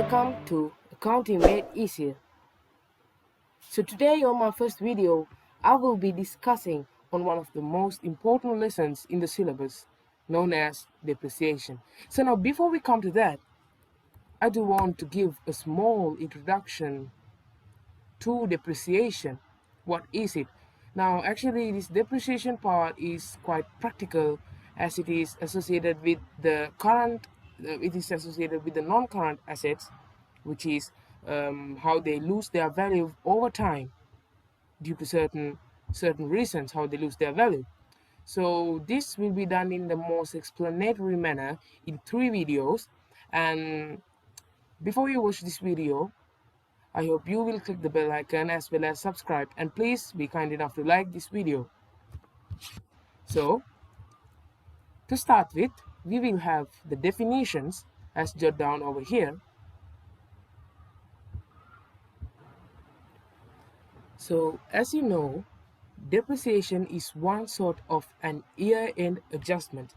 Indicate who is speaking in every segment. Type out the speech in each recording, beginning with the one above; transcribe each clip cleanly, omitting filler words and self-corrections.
Speaker 1: Welcome to Accounting Made Easier. So today on my first video, I will be discussing on one of the most important lessons in the syllabus, known as depreciation. So now before we come to that, I do want to give a small introduction to depreciation. What is it? Now actually this depreciation part is quite practical as it is associated with the non-current assets, which is how they lose their value over time due to certain reasons how they lose their value. So this will be done in the most explanatory manner in 3 videos. And before you watch this video, I hope you will click the bell icon as well as subscribe, and please be kind enough to like this video. So to start with, we will have the definitions as jotted down over here. So as you know, depreciation is one sort of an year-end adjustment.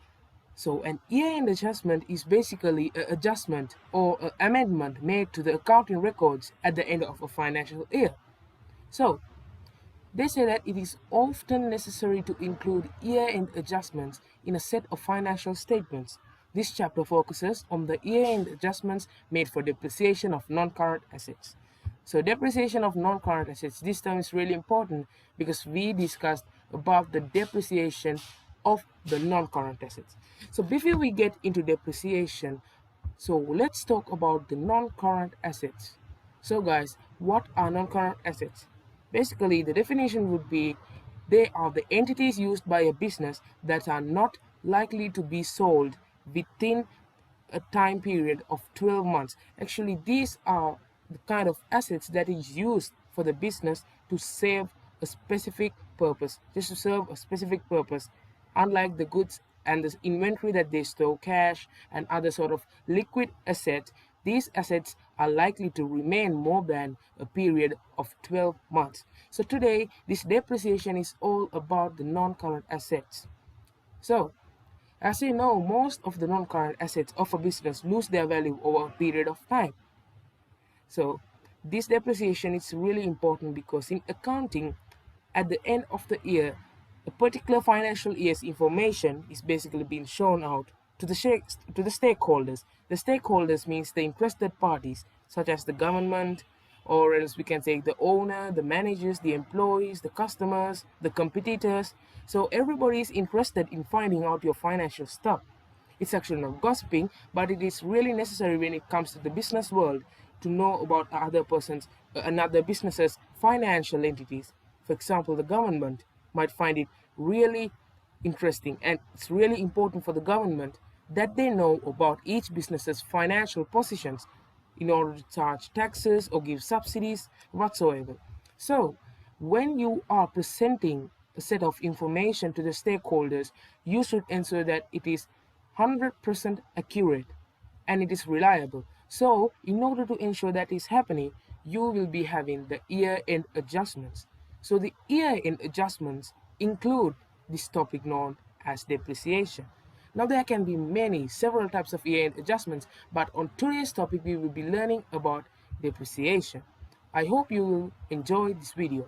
Speaker 1: So an year-end adjustment is basically an adjustment or an amendment made to the accounting records at the end of a financial year. So they say that it is often necessary to include year-end adjustments in a set of financial statements. This chapter focuses on the year-end adjustments made for depreciation of non-current assets. So depreciation of non-current assets, this term is really important because we discussed about the depreciation of the non-current assets. So before we get into depreciation, so let's talk about the non-current assets. So guys, what are non-current assets? Basically, the definition would be they are the entities used by a business that are not likely to be sold within a time period of 12 months. Actually, these are the kind of assets that is used for the business to serve a specific purpose, just to serve a specific purpose. Unlike the goods and the inventory that they store, cash and other sort of liquid assets, these assets are likely to remain more than a period of 12 months. So today, this depreciation is all about the non-current assets. So, as you know, most of the non-current assets of a business lose their value over a period of time. So, this depreciation is really important because in accounting, at the end of the year, a particular financial year's information is basically being shown out to the stakeholders. The stakeholders means the interested parties, such as the government, or else we can say the owner, the managers, the employees, the customers, the competitors. So everybody is interested in finding out your financial stuff. It's actually not gossiping, but it is really necessary when it comes to the business world to know about another business's financial entities. For example, the government might find it really interesting, and it's really important for the government that they know about each business's financial positions in order to charge taxes or give subsidies whatsoever. So when you are presenting a set of information to the stakeholders, you should ensure that it is 100% accurate and it is reliable. So in order to ensure that is happening, you will be having the year-end adjustments. So the year-end adjustments include this topic known as depreciation. Now there can be several types of year-end adjustments, but on today's topic we will be learning about depreciation. I hope you will enjoy this video.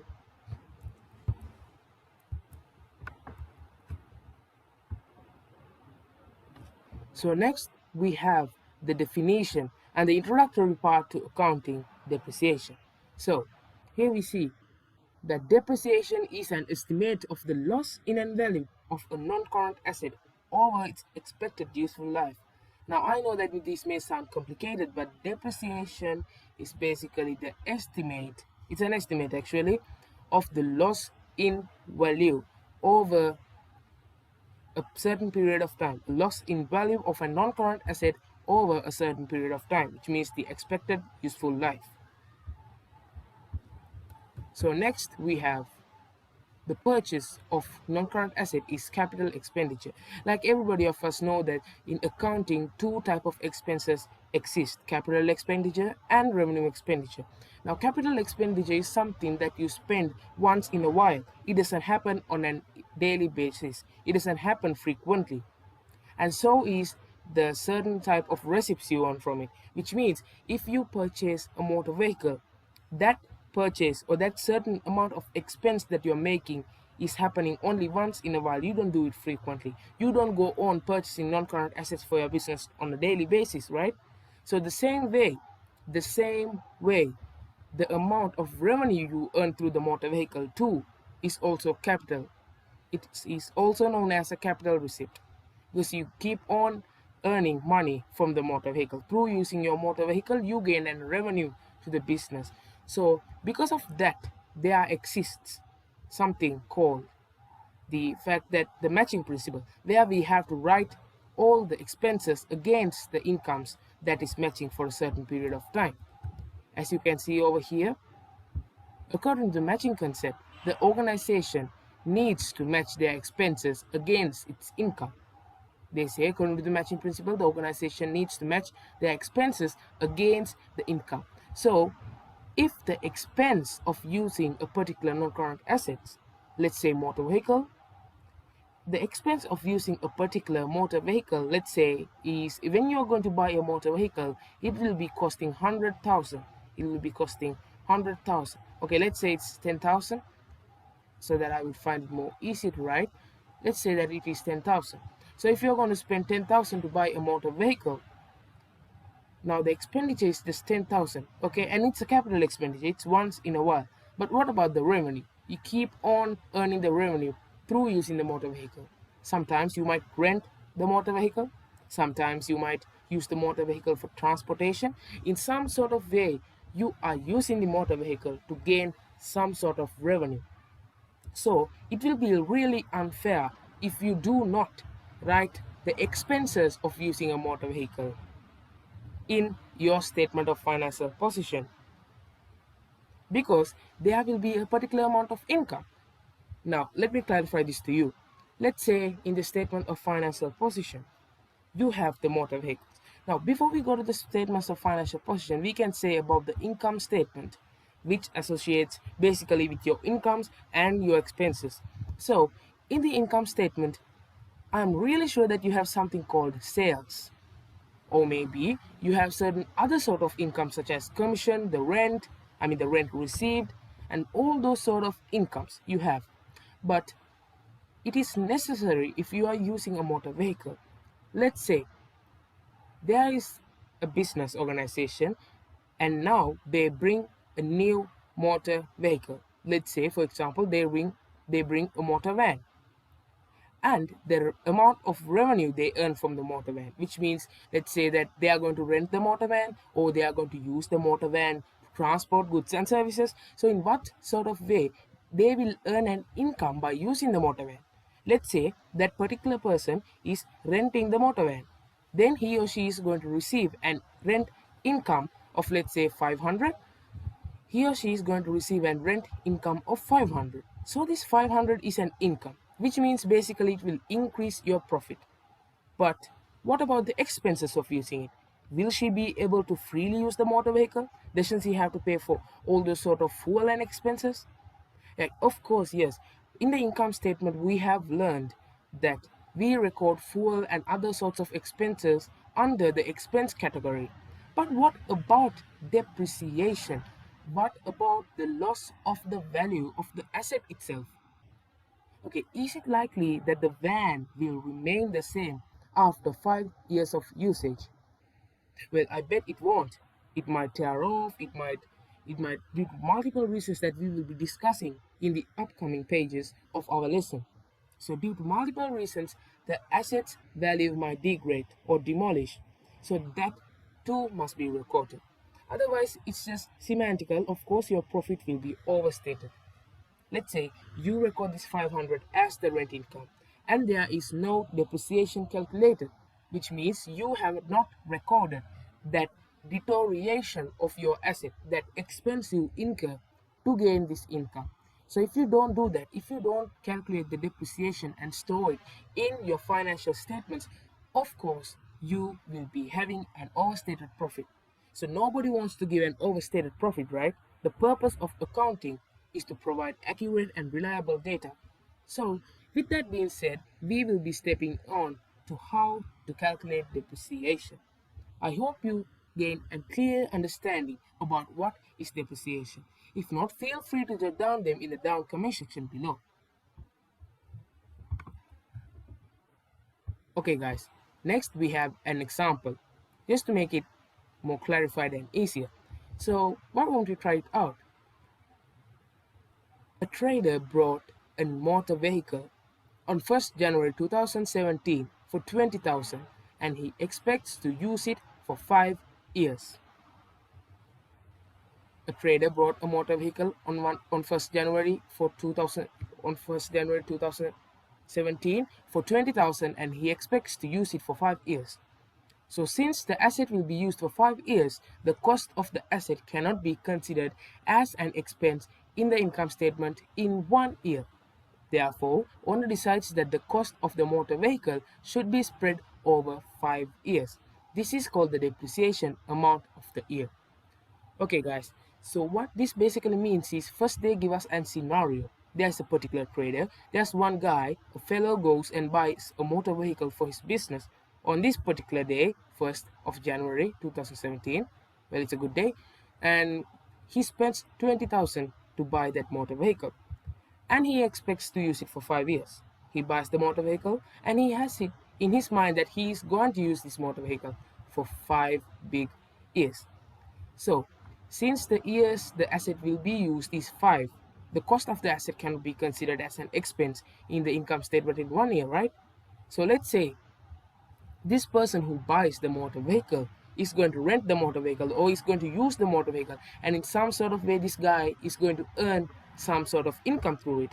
Speaker 1: So next we have the definition and the introductory part to accounting depreciation. So here we see that depreciation is an estimate of the loss in and value of a non-current asset over its expected useful life. Now I know that this may sound complicated, but depreciation is basically the estimate, it's an estimate actually, of the loss in value over a certain period of time, loss in value of a non-current asset over a certain period of time, which means the expected useful life. So next we have the purchase of non-current asset is capital expenditure. Like everybody of us know that in accounting, two type of expenses exist: capital expenditure and revenue expenditure. Now capital expenditure is something that you spend once in a while. It doesn't happen on a daily basis. It doesn't happen frequently. And so is the certain type of receipts you earn from it. Which means if you purchase a motor vehicle, that purchase or that certain amount of expense that you're making is happening only once in a while. You don't do it frequently. You don't go on purchasing non-current assets for your business on a daily basis, right? So the same way, the amount of revenue you earn through the motor vehicle too is also capital. It is also known as a capital receipt, because you keep on earning money from the motor vehicle. Through using your motor vehicle, you gain a revenue to the business. So because of that, there exists something called the fact that the matching principle, where we have to write all the expenses against the incomes that is matching for a certain period of time. As you can see over here, according to the matching concept, the organization needs to match their expenses against its income. They say, according to the matching principle, the organization needs to match their expenses against the income. So, if the expense of using a particular non-current asset, let's say motor vehicle, the expense of using a particular motor vehicle, let's say, is when you're going to buy a motor vehicle, it will be costing 100,000. It will be costing 100,000. Okay, let's say it's 10,000, so that I will find it more easy to write. Let's say that it is 10,000. So if you're going to spend 10,000 to buy a motor vehicle, now the expenditure is just 10,000, okay, and it's a capital expenditure. It's once in a while. But what about the revenue? You keep on earning the revenue through using the motor vehicle. Sometimes you might rent the motor vehicle. Sometimes you might use the motor vehicle for transportation. In some sort of way, you are using the motor vehicle to gain some sort of revenue. So it will be really unfair if you do not write the expenses of using a motor vehicle in your statement of financial position, because there will be a particular amount of income. Now, let me clarify this to you. Let's say in the statement of financial position, you have the motor vehicles. Now, before we go to the statements of financial position, we can say about the income statement, which associates basically with your incomes and your expenses. So, in the income statement, I'm really sure that you have something called sales, or maybe you have certain other sort of income such as commission, the rent received, and all those sort of incomes you have. But it is necessary if you are using a motor vehicle. Let's say there is a business organization and now they bring a new motor vehicle. Let's say, for example, they bring a motor van, and the amount of revenue they earn from the motor van, which means, let's say that they are going to rent the motor van or they are going to use the motor van to transport goods and services. So in what sort of way they will earn an income by using the motor van? Let's say that particular person is renting the motor van, then he or she is going to receive an rent income of, let's say, 500. He or she is going to receive a rent income of 500. So this 500 is an income, which means basically it will increase your profit. But what about the expenses of using it? Will she be able to freely use the motor vehicle? Doesn't she have to pay for all those sort of fuel and expenses? Of course, yes. In the income statement, we have learned that we record fuel and other sorts of expenses under the expense category. But what about depreciation? What about the loss of the value of the asset itself? Okay, is it likely that the van will remain the same after 5 years of usage? Well, I bet it won't. It might tear off, it might due to multiple reasons that we will be discussing in the upcoming pages of our lesson. So due to multiple reasons, the asset's value might degrade or demolish. So that too must be recorded. Otherwise, it's just semantical. Of course, your profit will be overstated. Let's say you record this 500 as the rent income and there is no depreciation calculated, which means you have not recorded that deterioration of your asset, that expense you incur to gain this income. So if you don't do that, if you don't calculate the depreciation and store it in your financial statements, of course you will be having an overstated profit. So nobody wants to give an overstated profit, right? The purpose of accounting is to provide accurate and reliable data. So with that being said, we will be stepping on to how to calculate depreciation. I hope you gain a clear understanding about what is depreciation. If not, feel free to jot down them in the down comment section below. Okay guys, next we have an example, just to make it more clarified and easier. So why won't we try it out? A trader brought a motor vehicle on 1st January 2017 for 20,000 and he expects to use it for 5 years. A trader brought a motor vehicle on 1st January for 2000 on 1st January 2017 for 20,000 and he expects to use it for 5 years. So since the asset will be used for 5 years, the cost of the asset cannot be considered as an expense in the income statement in 1 year. Therefore, owner decides that the cost of the motor vehicle should be spread over 5 years. This is called the depreciation amount of the year. Okay guys, so what this basically means is first they give us a scenario. There's a particular trader, there's one guy, a fellow goes and buys a motor vehicle for his business on this particular day, 1st of January 2017. Well, it's a good day, and he spends 20,000 to buy that motor vehicle and he expects to use it for 5 years. He buys the motor vehicle and he has it in his mind that he is going to use this motor vehicle for 5 big years. So, since the years the asset will be used is 5, the cost of the asset can be considered as an expense in the income statement in 1 year, right? So let's say this person who buys the motor vehicle is going to rent the motor vehicle or is going to use the motor vehicle, and in some sort of way this guy is going to earn some sort of income through it.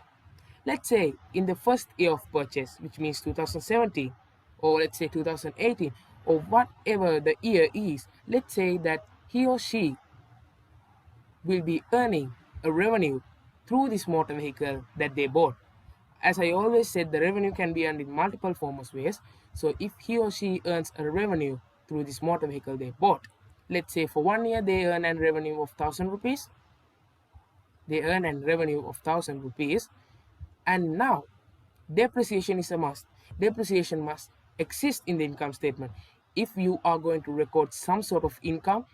Speaker 1: Let's say in the first year of purchase, which means 2017, or let's say 2018, or whatever the year is, let's say that he or she will be earning a revenue through this motor vehicle that they bought. As I always said, the revenue can be earned in multiple forms of ways. So if he or she earns a revenue through this motor vehicle they bought, let's say for 1 year they earn a revenue of 1,000 rupees, they earn a revenue of 1,000 rupees, and now depreciation is a must. Depreciation must exist in the income statement. If you are going to record some sort of income,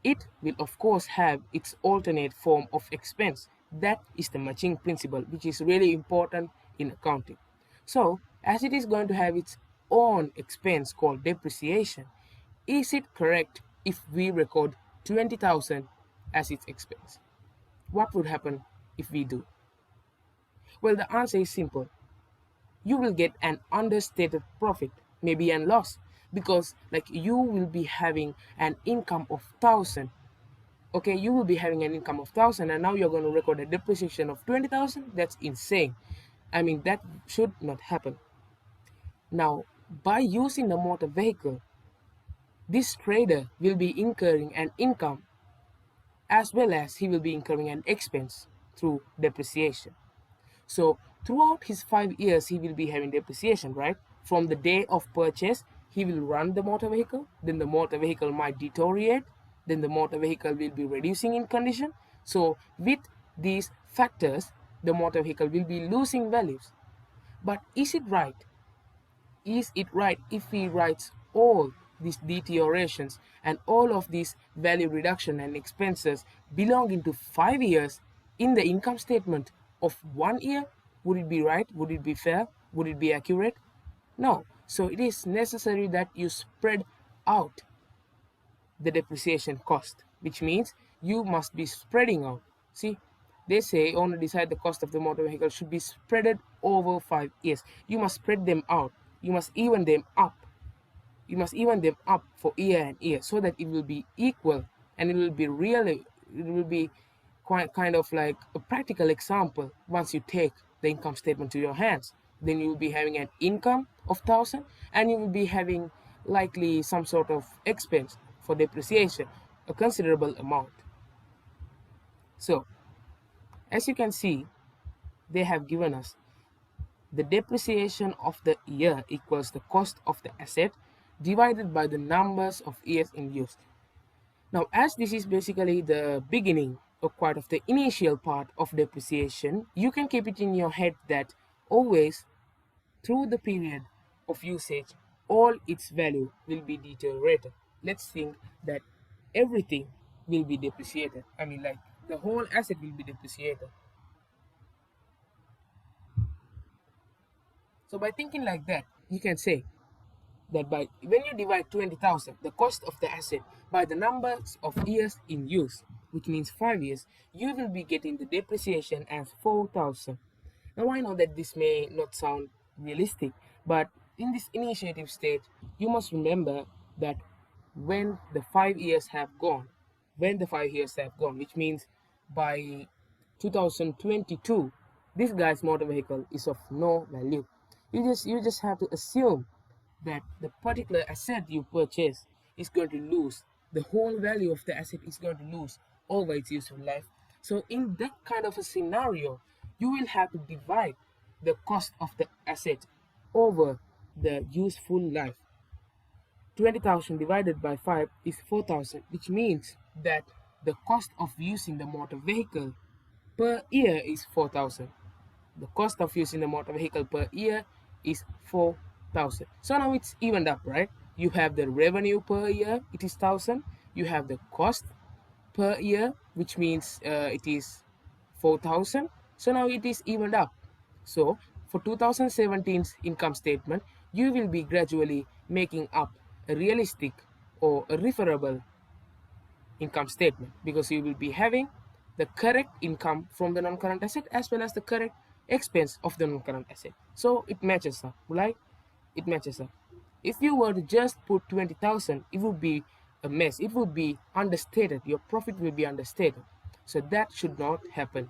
Speaker 1: it will of course have its alternate form of expense. That is the matching principle, which is really important in accounting. So, as it is going to have its own expense called depreciation, is it correct if we record 20,000 as its expense? What would happen if we do? Well, the answer is simple. You will get an understated profit, maybe a loss, because like you will be having an income of 1,000. Okay, you will be having an income of 1,000 and now you're going to record a depreciation of 20,000. That's insane. I mean, that should not happen. Now, by using the motor vehicle, this trader will be incurring an income as well as he will be incurring an expense through depreciation. So throughout his 5 years, he will be having depreciation, right? From the day of purchase, he will run the motor vehicle, then the motor vehicle might deteriorate, then the motor vehicle will be reducing in condition. So with these factors, the motor vehicle will be losing values. But is it right? Is it right if he writes all these deteriorations and all of these value reduction and expenses belonging to 5 years in the income statement of 1 year? Would it be right? Would it be fair? Would it be accurate? No. So it is necessary that you spread out the depreciation cost, which means you must be spreading out. See, they say only decide the cost of the motor vehicle should be spreaded over 5 years. You must spread them out. You must even them up. You must even them up for year and year so that it will be equal and it will be really, it will be quite kind of like a practical example. Once you take the income statement to your hands, then you will be having an income of 1,000 and you will be having likely some sort of expense for depreciation, a considerable amount. So as you can see, they have given us the depreciation of the year equals the cost of the asset divided by the numbers of years in use. Now, as this is basically the beginning or part of the initial part of depreciation, you can keep it in your head that always through the period of usage, all its value will be deteriorated. Let's think that everything will be depreciated. I mean, like the whole asset will be depreciated. So by thinking like that, you can say that by when you divide 20,000, the cost of the asset, by the numbers of years in use, which means 5 years, you will be getting the depreciation as 4,000. Now I know that this may not sound realistic, but in this initiative stage, you must remember that when the 5 years have gone, which means by 2022, this guy's motor vehicle is of no value. You just have to assume that the particular asset you purchase is going to lose. The whole value of the asset is going to lose over its useful life. So in that kind of a scenario, you will have to divide the cost of the asset over the useful life. 20,000 divided by 5 is 4,000, which means that the cost of using the motor vehicle per year is 4,000. The cost of using the motor vehicle per year is 4,000. So now it's evened up, right? You have the revenue per year, it is 1,000. You have the cost per year, which means it is 4,000. So now it is evened up. So for 2017's income statement, you will be gradually making up a realistic or a referable income statement, because you will be having the correct income from the non-current asset as well as the correct expense of the non-current asset. So it matches up, right? It matches up. If you were to just put 20,000, it would be a mess. It would be understated. Your profit will be understated. So that should not happen.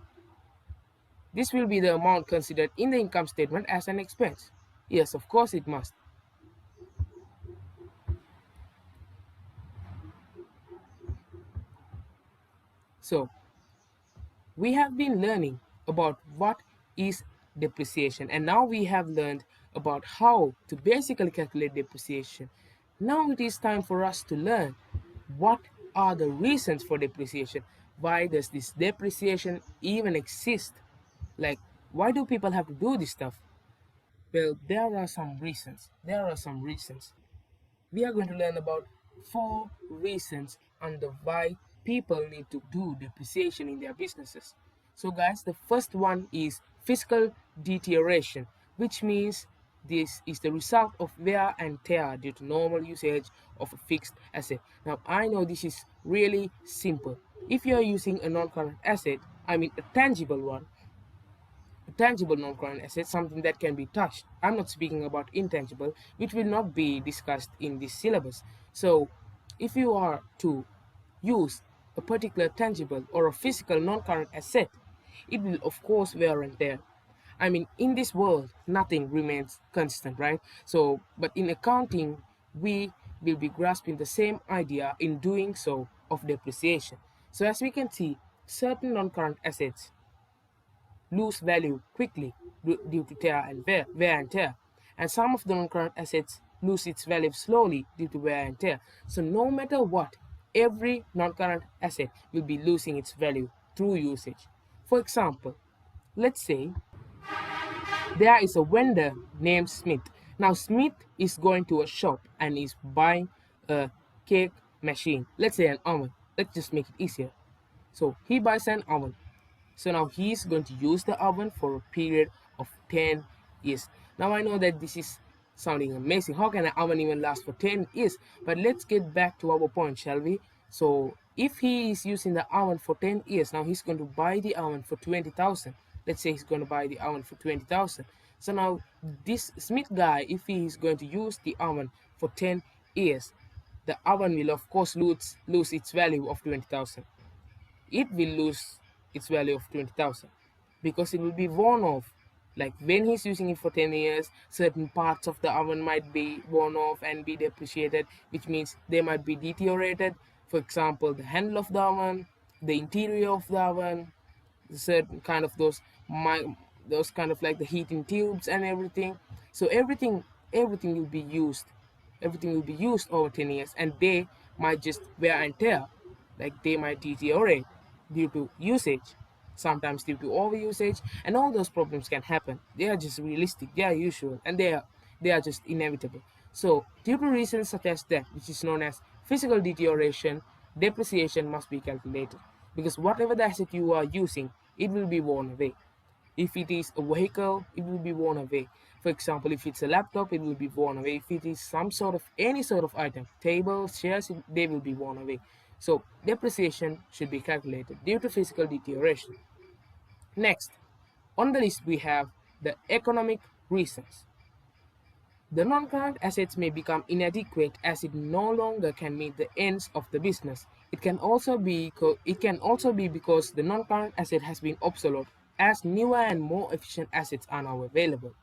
Speaker 1: This will be the amount considered in the income statement as an expense. Yes, of course it must. So we have been learning about what is depreciation, and now we have learned about how to basically calculate depreciation. Now it is time for us to learn what are the reasons for depreciation. Why does this depreciation even exist? Like, why do people have to do this stuff? Well, there are some reasons. We are going to learn about 4 reasons under why people need to do depreciation in their businesses. So, guys, the first one is physical deterioration, which means this is the result of wear and tear due to normal usage of a fixed asset. Now, I know this is really simple. If you are using a non current asset, I mean a tangible one, tangible non-current asset, something that can be touched. I'm not speaking about intangible, which will not be discussed in this syllabus. So, if you are to use a particular tangible or a physical non-current asset, it will of course wear and tear. I mean, in this world, nothing remains constant, right? So, but in accounting, we will be grasping the same idea in doing so of depreciation. So, as we can see, certain non-current assets lose value quickly due to wear and tear. And some of the non-current assets lose its value slowly due to wear and tear. So no matter what, every non-current asset will be losing its value through usage. For example, let's say there is a vendor named Smith. Now Smith is going to a shop and is buying a cake machine. Let's say an oven. Let's just make it easier. So he buys an oven. So now he's going to use the oven for a period of 10 years. Now I know that this is sounding amazing. How can an oven even last for 10 years? But let's get back to our point, shall we? So if he is using the oven for 10 years, now he's going to buy the oven for 20,000. Let's say he's going to buy the oven for 20,000. So now this Smith guy, if he is going to use the oven for 10 years, the oven will of course lose its value of 20,000. It will lose its value of 20,000 because it will be worn off. Like when he's using it for 10 years, certain parts of the oven might be worn off and be depreciated, which means they might be deteriorated. For example, the handle of the oven, the interior of the oven, certain kind of those kind of like the heating tubes and everything. So everything will be used. Everything will be used over 10 years, and they might just wear and tear. Like they might deteriorate due to usage, sometimes due to overusage, and all those problems can happen. They are just realistic, they are usual, and they are just inevitable. So, due to reasons such as that, which is known as physical deterioration, depreciation must be calculated because whatever the asset you are using, it will be worn away. If it is a vehicle, it will be worn away. For example, if it's a laptop, it will be worn away. If it is some sort of any sort of item, tables, chairs, they will be worn away. So depreciation should be calculated due to physical deterioration. Next, on the list we have the economic reasons. The non-current assets may become inadequate as it no longer can meet the ends of the business. It can also be because the non-current asset has been obsolete as newer and more efficient assets are now available.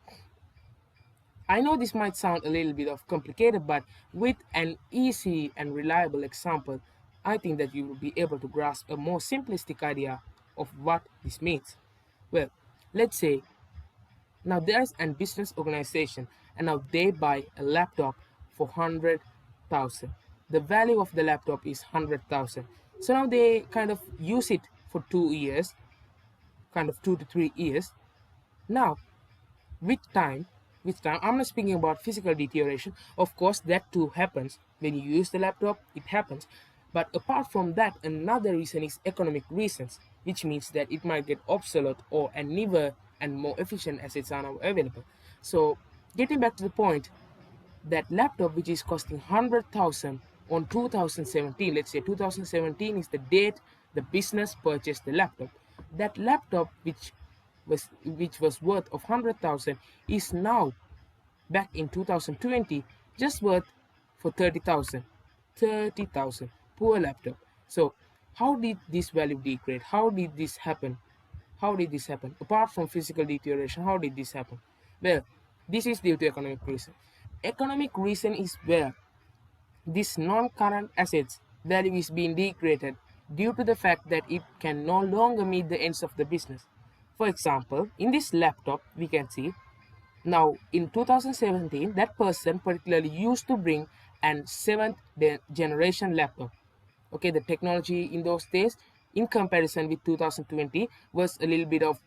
Speaker 1: I know this might sound a little bit of complicated, but with an easy and reliable example, I think that you will be able to grasp a more simplistic idea of what this means. Well, let's say now there's a business organization and now they buy a laptop for 100,000. The value of the laptop is 100,000. So now they kind of use it for 2 years, kind of 2 to 3 years. Now with time, I'm not speaking about physical deterioration. Of course, that too happens when you use the laptop. It happens, but apart from that, another reason is economic reasons, which means that it might get obsolete or and newer and more efficient assets are now available. So, getting back to the point, that laptop which is costing 100,000 on 2017, let's say 2017 is the date the business purchased the laptop. That laptop which was worth of 100,000 is now back in 2020 just worth for 30,000. 30,000, poor laptop. So how did this value degrade? How did this happen? How did this happen? Apart from physical deterioration, how did this happen? Well, this is due to economic reason. Economic reason is where this non-current assets value is being degraded due to the fact that it can no longer meet the ends of the business. For example, in this laptop, we can see now in 2017, that person particularly used to bring an seventh generation laptop. Okay, the technology in those days in comparison with 2020 was a little bit of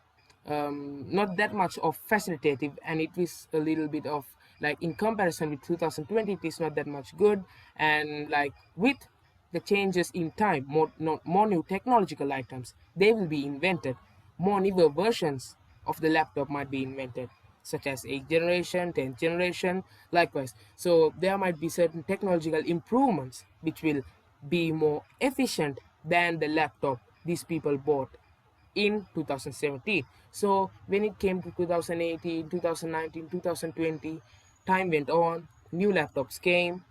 Speaker 1: not that much of facilitative, and it is a little bit of like in comparison with 2020 it is not that much good. And like with the changes in time, more new technological items they will be invented, more newer versions of the laptop might be invented, such as 8th generation, 10th generation, likewise. So there might be certain technological improvements which will be more efficient than the laptop these people bought in 2017. So when it came to 2018, 2019, 2020, time went on, new laptops came,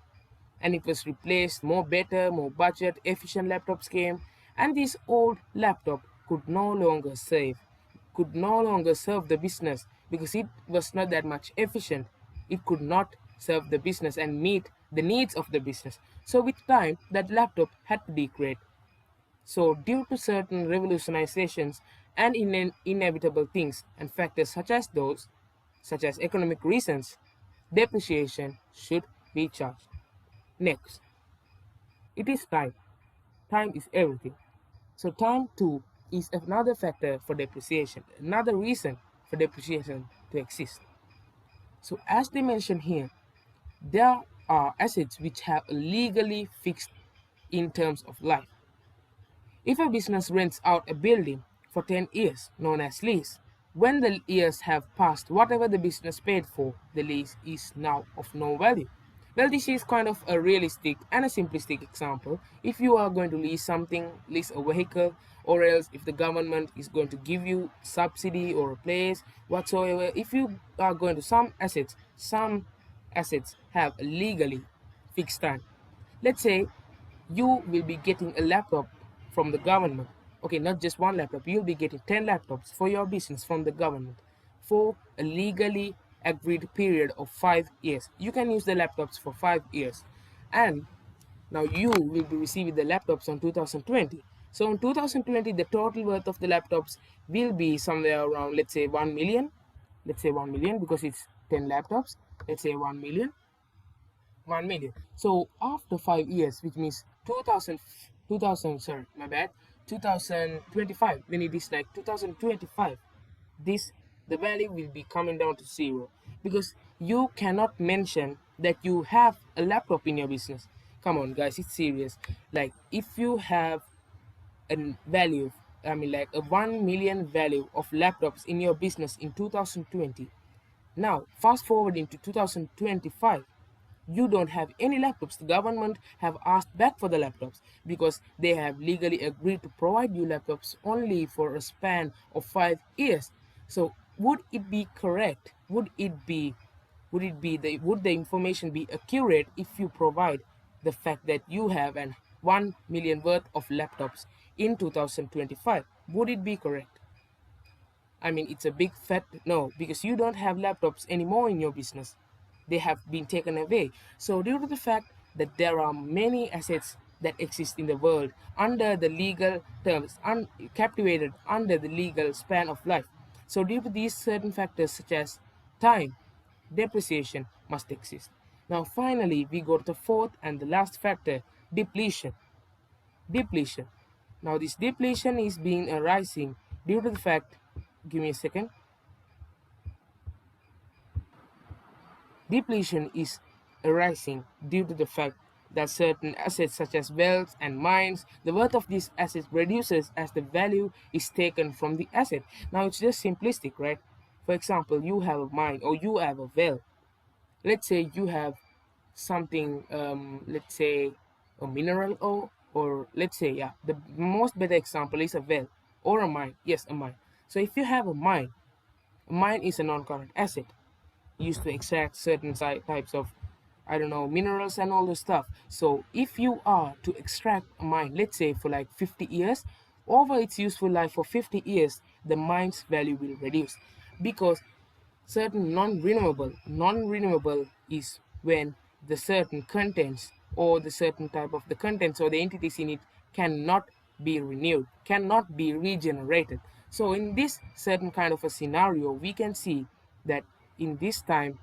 Speaker 1: and it was replaced, more better, more budget efficient laptops came, and this old laptop could no longer serve the business because it was not that much efficient. It could not serve the business and meet the needs of the business. So with time that laptop had to degrade. So due to certain revolutionizations and inevitable things and factors such as economic reasons, depreciation should be charged. Next, it is time. Time is everything. So time too is another factor for depreciation, another reason for depreciation to exist. So as they mentioned here, there are assets which have a legally fixed in terms of life. If a business rents out a building for 10 years, known as lease, when the years have passed, whatever the business paid for the lease is now of no value. Well, this is kind of a realistic and a simplistic example. If you are going to lease something, lease a vehicle, or else if the government is going to give you subsidy or a place whatsoever, if you are going to some assets have a legally fixed time. Let's say you will be getting a laptop from the government. Okay, not just one laptop, you'll be getting 10 laptops for your business from the government for a legally agreed period of 5 years. You can use the laptops for 5 years. And now you will be receiving the laptops on 2020. So in 2020, the total worth of the laptops will be somewhere around, let's say 1 million. Let's say 1 million because it's 10 laptops. Let's say 1 million. 1 million. So after 5 years, which means 2000, sorry, my bad, 2025, when it is like 2025, this the value will be coming down to zero because you cannot mention that you have a laptop in your business. Come on, guys, it's serious. Like, if you have a value, I mean, like a 1 million value of laptops in your business in 2020. Now, fast forward into 2025, you don't have any laptops. The government have asked back for the laptops because they have legally agreed to provide you laptops only for a span of 5 years. So would it be correct? Would the information be accurate if you provide the fact that you have an 1 million worth of laptops in 2025? Would it be correct? I mean, it's a big fat no, because you don't have laptops anymore in your business. They have been taken away. So, due to the fact that there are many assets that exist in the world under the legal terms, captivated under the legal span of life. So, due to these certain factors, such as time, depreciation must exist. Now, finally, we go to the fourth and the last factor, depletion. Depletion. Now, this depletion is being arising due to the fact, give me a second. Depletion is arising due to the fact that certain assets such as wells and mines, the worth of these assets reduces as the value is taken from the asset. Now it's just simplistic, right? For example, you have a mine or you have a well. Let's say you have something, let's say a mineral ore, or let's say, yeah, the most better example is a well or a mine. Yes, a mine. So if you have a mine is a non-current asset used to extract certain types of, I don't know, minerals and all this stuff. So if you are to extract a mine, let's say for like 50 years, over its useful life for 50 years, the mine's value will reduce because certain non-renewable is when the certain contents or the certain type of the contents or the entities in it cannot be renewed, cannot be regenerated. So in this certain kind of a scenario, we can see that in this time.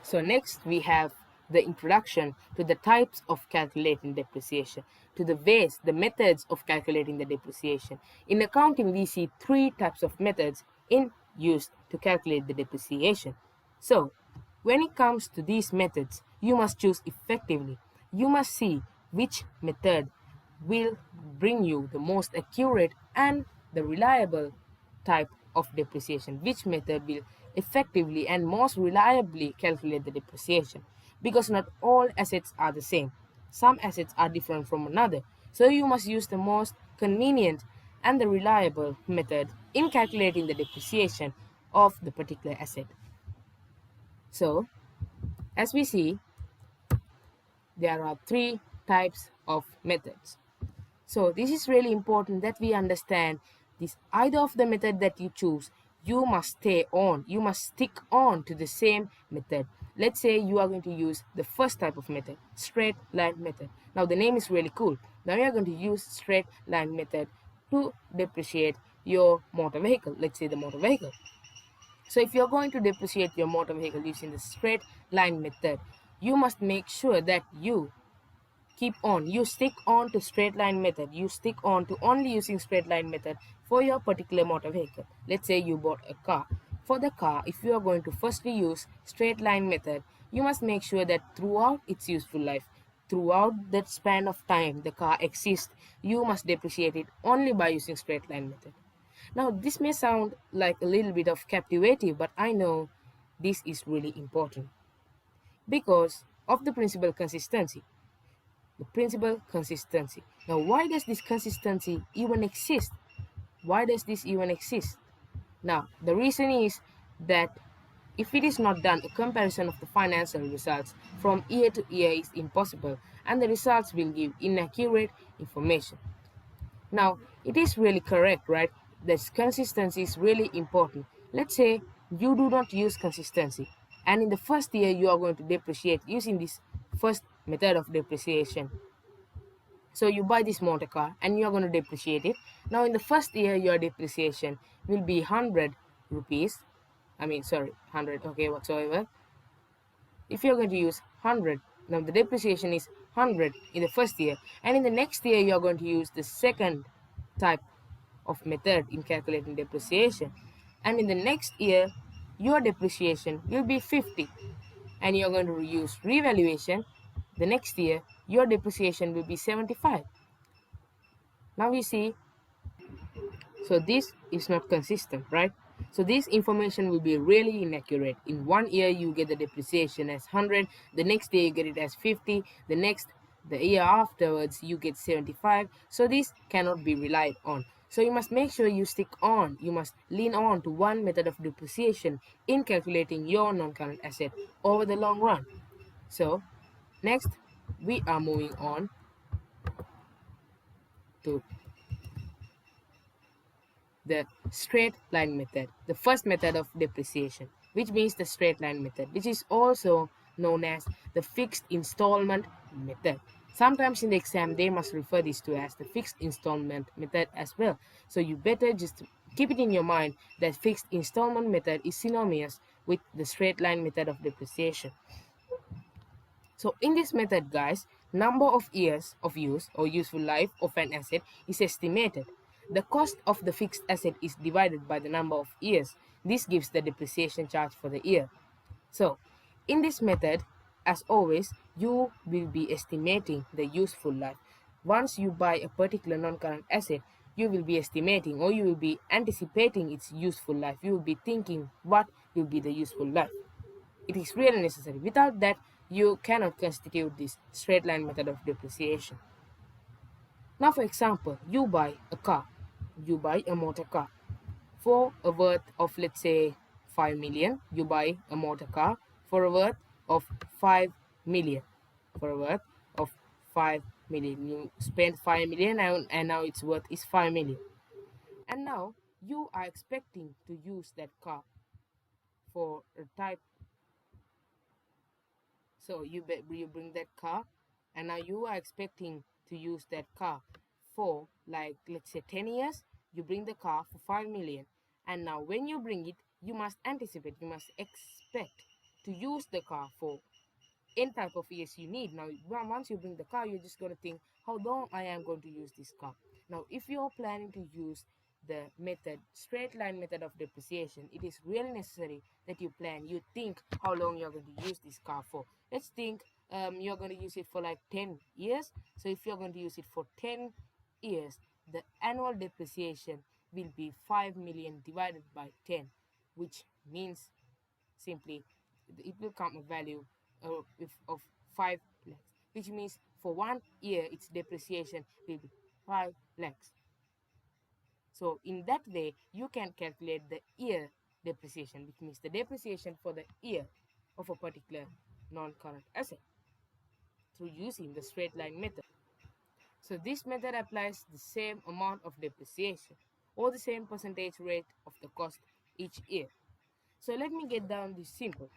Speaker 1: So next we have the introduction to the types of calculating depreciation, to the ways, the methods of calculating the depreciation. In accounting, we see three types of methods in use to calculate the depreciation. So when it comes to these methods, you must choose effectively. You must see which method will bring you the most accurate and the reliable type of depreciation, which method will effectively and most reliably calculate the depreciation, because not all assets are the same. Some assets are different from another, so you must use the most convenient and the reliable method in calculating the depreciation of the particular asset. So as we see, there are three types of methods. So this is really important that we understand this. Either of the method that you choose, you must you must stick on to the same method. Let's say you are going to use the first type of method, straight line method. Now the name is really cool. Now you are going to use straight line method to depreciate your motor vehicle. Let's say the motor vehicle. So if you're going to depreciate your motor vehicle using the straight line method, you must make sure that you stick on to straight line method, you stick on to only using straight line method for your particular motor vehicle. Let's say you bought a car. For the car, if you are going to firstly use straight line method, you must make sure that throughout its useful life, throughout that span of time the car exists, you must depreciate it only by using straight line method. Now this may sound like a little bit of captivating, but I know this is really important because of the principle consistency. The principle consistency. Now, why does this consistency even exist? Why does this even exist? Now, the reason is that if it is not done, a comparison of the financial results from year to year is impossible, and the results will give inaccurate information. Now, it is really correct, right? That consistency is really important. Let's say you do not use consistency, and in the first year you are going to depreciate using this first method of depreciation. So you buy this motor car and you are going to depreciate it. Now in the first year your depreciation will be 100 rupees. I mean, sorry, 100, okay, whatsoever. If you're going to use 100, now the depreciation is 100 in the first year, and in the next year you are going to use the second type of method in calculating depreciation, and in the next year your depreciation will be 50, and you're going to use revaluation, the next year your depreciation will be 75. Now you see, so this is not consistent, right? So this information will be really inaccurate. In one year you get the depreciation as 100, the next year you get it as 50, the year afterwards you get 75. So this cannot be relied on. So you must make sure you must lean on to one method of depreciation in calculating your non-current asset over the long run. So next we are moving on to the straight line method, the first method of depreciation, which means the straight line method, which is also known as the fixed installment method. Sometimes in the exam, they must refer this to as the fixed installment method as well. So you better just keep it in your mind that fixed installment method is synonymous with the straight line method of depreciation. So in this method, guys, number of years of use or useful life of an asset is estimated. The cost of the fixed asset is divided by the number of years. This gives the depreciation charge for the year. So in this method, as always, you will be estimating the useful life. Once you buy a particular non-current asset, you will be estimating or you will be anticipating its useful life. You will be thinking what will be the useful life. It is really necessary. Without that, you cannot constitute this straight line method of depreciation. Now, for example, you buy a car, you buy a motor car for a worth of, let's say, 5 million. You buy a motor car for a worth of 5 million. For a worth of 5 million. You spend 5 million and now its worth is 5 million. And now you are expecting to use that car for a type. So you bring that car, and now you are expecting to use that car for, like, let's say 10 years. You bring the car for 5 million, and now when you bring it, you must anticipate, you must expect to use the car for any type of years you need. Now, once you bring the car, you're just going to think how long I am going to use this car. Now, if you're planning to use the method, straight line method of depreciation, it is really necessary that you think how long you're going to use this car for. Let's think you're going to use it for like 10 years. So if you're going to use it for 10 years, the annual depreciation will be 5 million divided by 10, which means simply it will come a value of 5 lakhs, which means for 1 year its depreciation will be 5 lakhs. So in that way you can calculate the year depreciation, which means the depreciation for the year of a particular non-current asset through using the straight line method. So this method applies the same amount of depreciation or the same percentage rate of the cost each year. So let me get down this simple.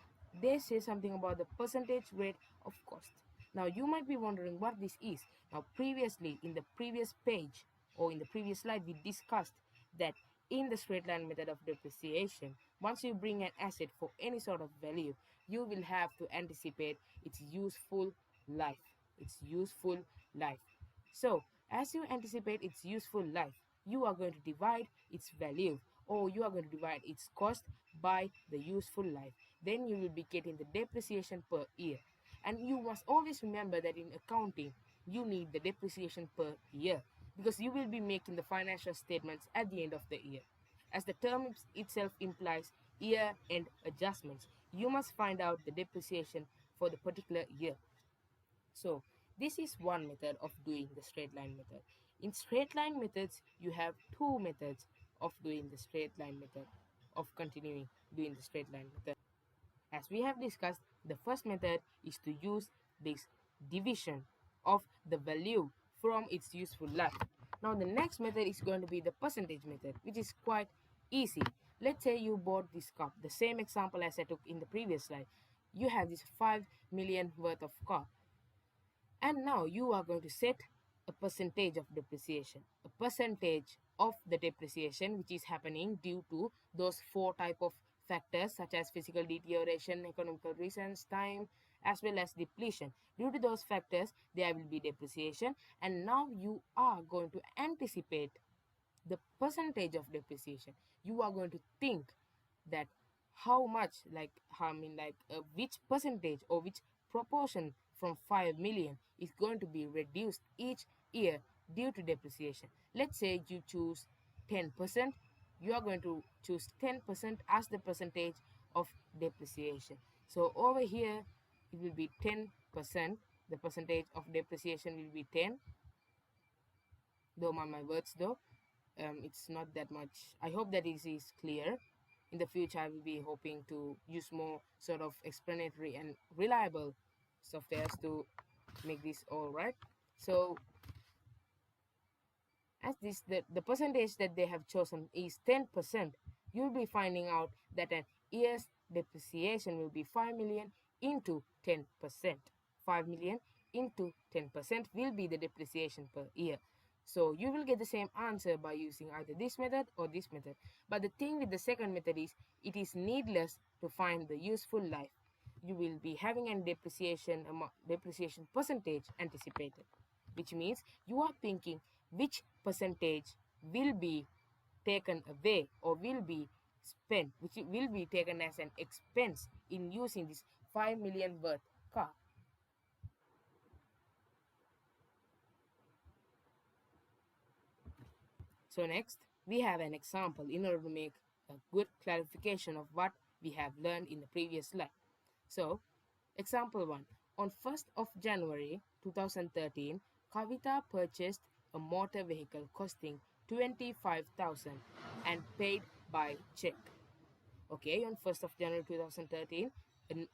Speaker 1: They say something about the percentage rate of cost. Now you might be wondering what this is. Now previously in the previous page or in the previous slide we discussed that in the straight line method of depreciation, once you bring an asset for any sort of value, you will have to anticipate its useful life. Its useful life. So as you anticipate its useful life, you are going to divide its value or you are going to divide its cost by the useful life. Then you will be getting the depreciation per year. And you must always remember that in accounting, you need the depreciation per year because you will be making the financial statements at the end of the year. As the term itself implies, year end adjustments, you must find out the depreciation for the particular year. So this is one method of doing the straight line method. In straight line methods, you have two methods of doing the straight line method, of continuing doing the straight line method. As we have discussed, the first method is to use this division of the value from its useful life. Now the next method is going to be the percentage method, which is quite easy. Let's say you bought this cup, the same example as I took in the previous slide. You have this 5 million worth of cup, and now you are going to set a percentage of depreciation, a percentage of the depreciation which is happening due to those four type of factors such as physical deterioration, economical reasons, time, as well as depletion. Due to those factors, there will be depreciation, and now you are going to anticipate the percentage of depreciation. You are going to think that how much, like I mean, like which percentage or which proportion from 5 million is going to be reduced each year due to depreciation. Let's say you choose 10%, you are going to choose 10% as the percentage of depreciation. So over here it will be 10%, the percentage of depreciation will be 10. Though my words though, it's not that much. I hope that it is clear. In the future I will be hoping to use more sort of explanatory and reliable softwares to make this all right. So as this the percentage that they have chosen is 10%, you'll be finding out that an year's depreciation will be 5 million into 10%. 5 million into 10% will be the depreciation per year. So you will get the same answer by using either this method or this method. But the thing with the second method is it is needless to find the useful life. You will be having a depreciation percentage anticipated, which means you are thinking which percentage will be taken away or will be spent, which will be taken as an expense in using this 5 million worth car. So next, we have an example in order to make a good clarification of what we have learned in the previous slide. So, example 1. On 1st of January 2013, Kavita purchased a motor vehicle costing 25,000 and paid by check. Okay, on 1st of January 2013,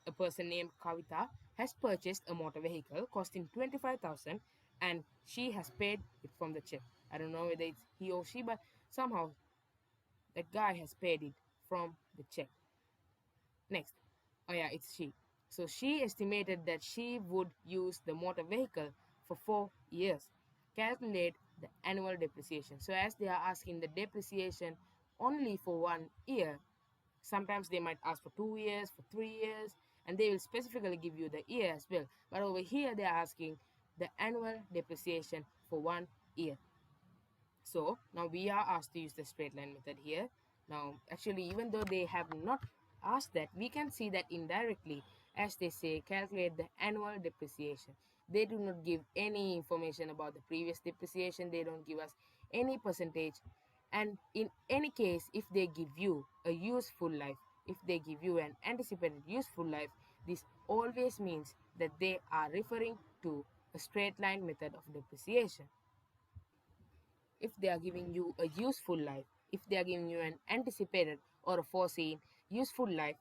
Speaker 1: a person named Kavita has purchased a motor vehicle costing 25,000 and she has paid it from the check. I don't know whether it's he or she, but somehow that guy has paid it from the check. Next, oh yeah, it's she. So she estimated that she would use the motor vehicle for 4 years. Calculate the annual depreciation. So as they are asking the depreciation only for 1 year, sometimes they might ask for 2 years, for 3 years, and they will specifically give you the year as well. But over here they are asking the annual depreciation for 1 year. So now we are asked to use the straight line method here. Now actually, even though they have not asked that, we can see that indirectly as they say calculate the annual depreciation. They do not give any information about the previous depreciation. They don't give us any percentage. And in any case, if they give you a useful life, if they give you an anticipated useful life, this always means that they are referring to a straight line method of depreciation. If they are giving you a useful life, if they are giving you an anticipated or a foreseen useful life,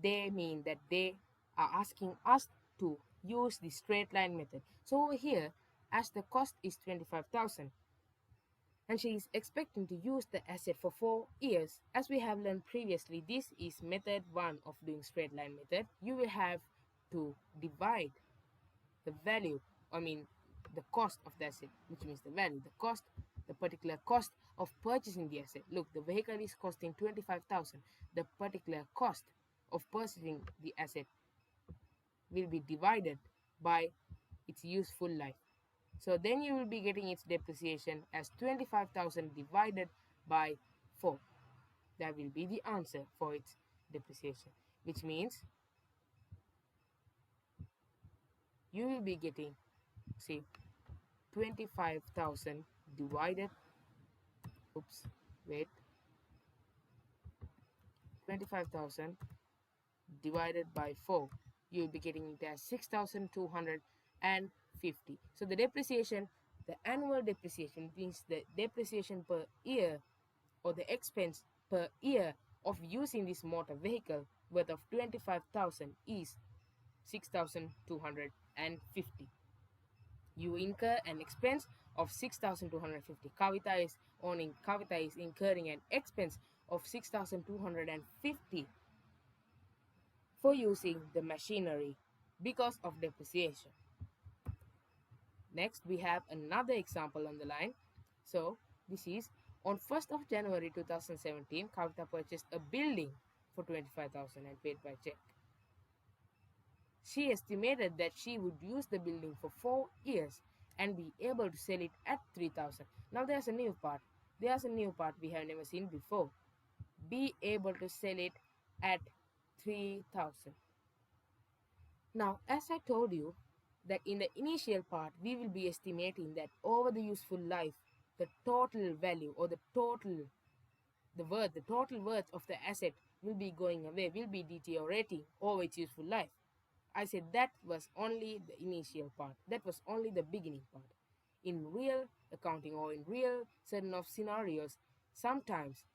Speaker 1: they mean that they are asking us to use the straight line method. So over here, as the cost is 25,000 and she is expecting to use the asset for 4 years, as we have learned previously, this is method 1 of doing straight line method. You will have to divide the value, I mean the cost of the asset, which means the value, the cost, the particular cost of purchasing the asset. Look, the vehicle is costing 25,000. The particular cost of purchasing the asset will be divided by its useful life. So then you will be getting its depreciation as 25,000 divided by 4. That will be the answer for its depreciation, which means you will be getting, see, 25,000 divided, oops, wait, 25,000 divided by 4, you'll be getting it as 6,250. So the depreciation, the annual depreciation means the depreciation per year or the expense per year of using this motor vehicle worth of 25,000 is 6,250. You incur an expense of 6,250. Kavita is incurring an expense of 6,250 for using the machinery because of depreciation. Next, we have another example on the line. So this is on 1st of January 2017, Kavita purchased a building for 25,000 and paid by check. She estimated that she would use the building for 4 years and be able to sell it at 3,000. Now there's a new part. There's a new part we have never seen before. Be able to sell it at 3,000. Now, as I told you, that in the initial part, we will be estimating that over the useful life, the total value or the total worth of the asset will be going away, will be deteriorating over its useful life. I said that was only the initial part. That was only the beginning part. In real accounting or in real certain of scenarios, sometimes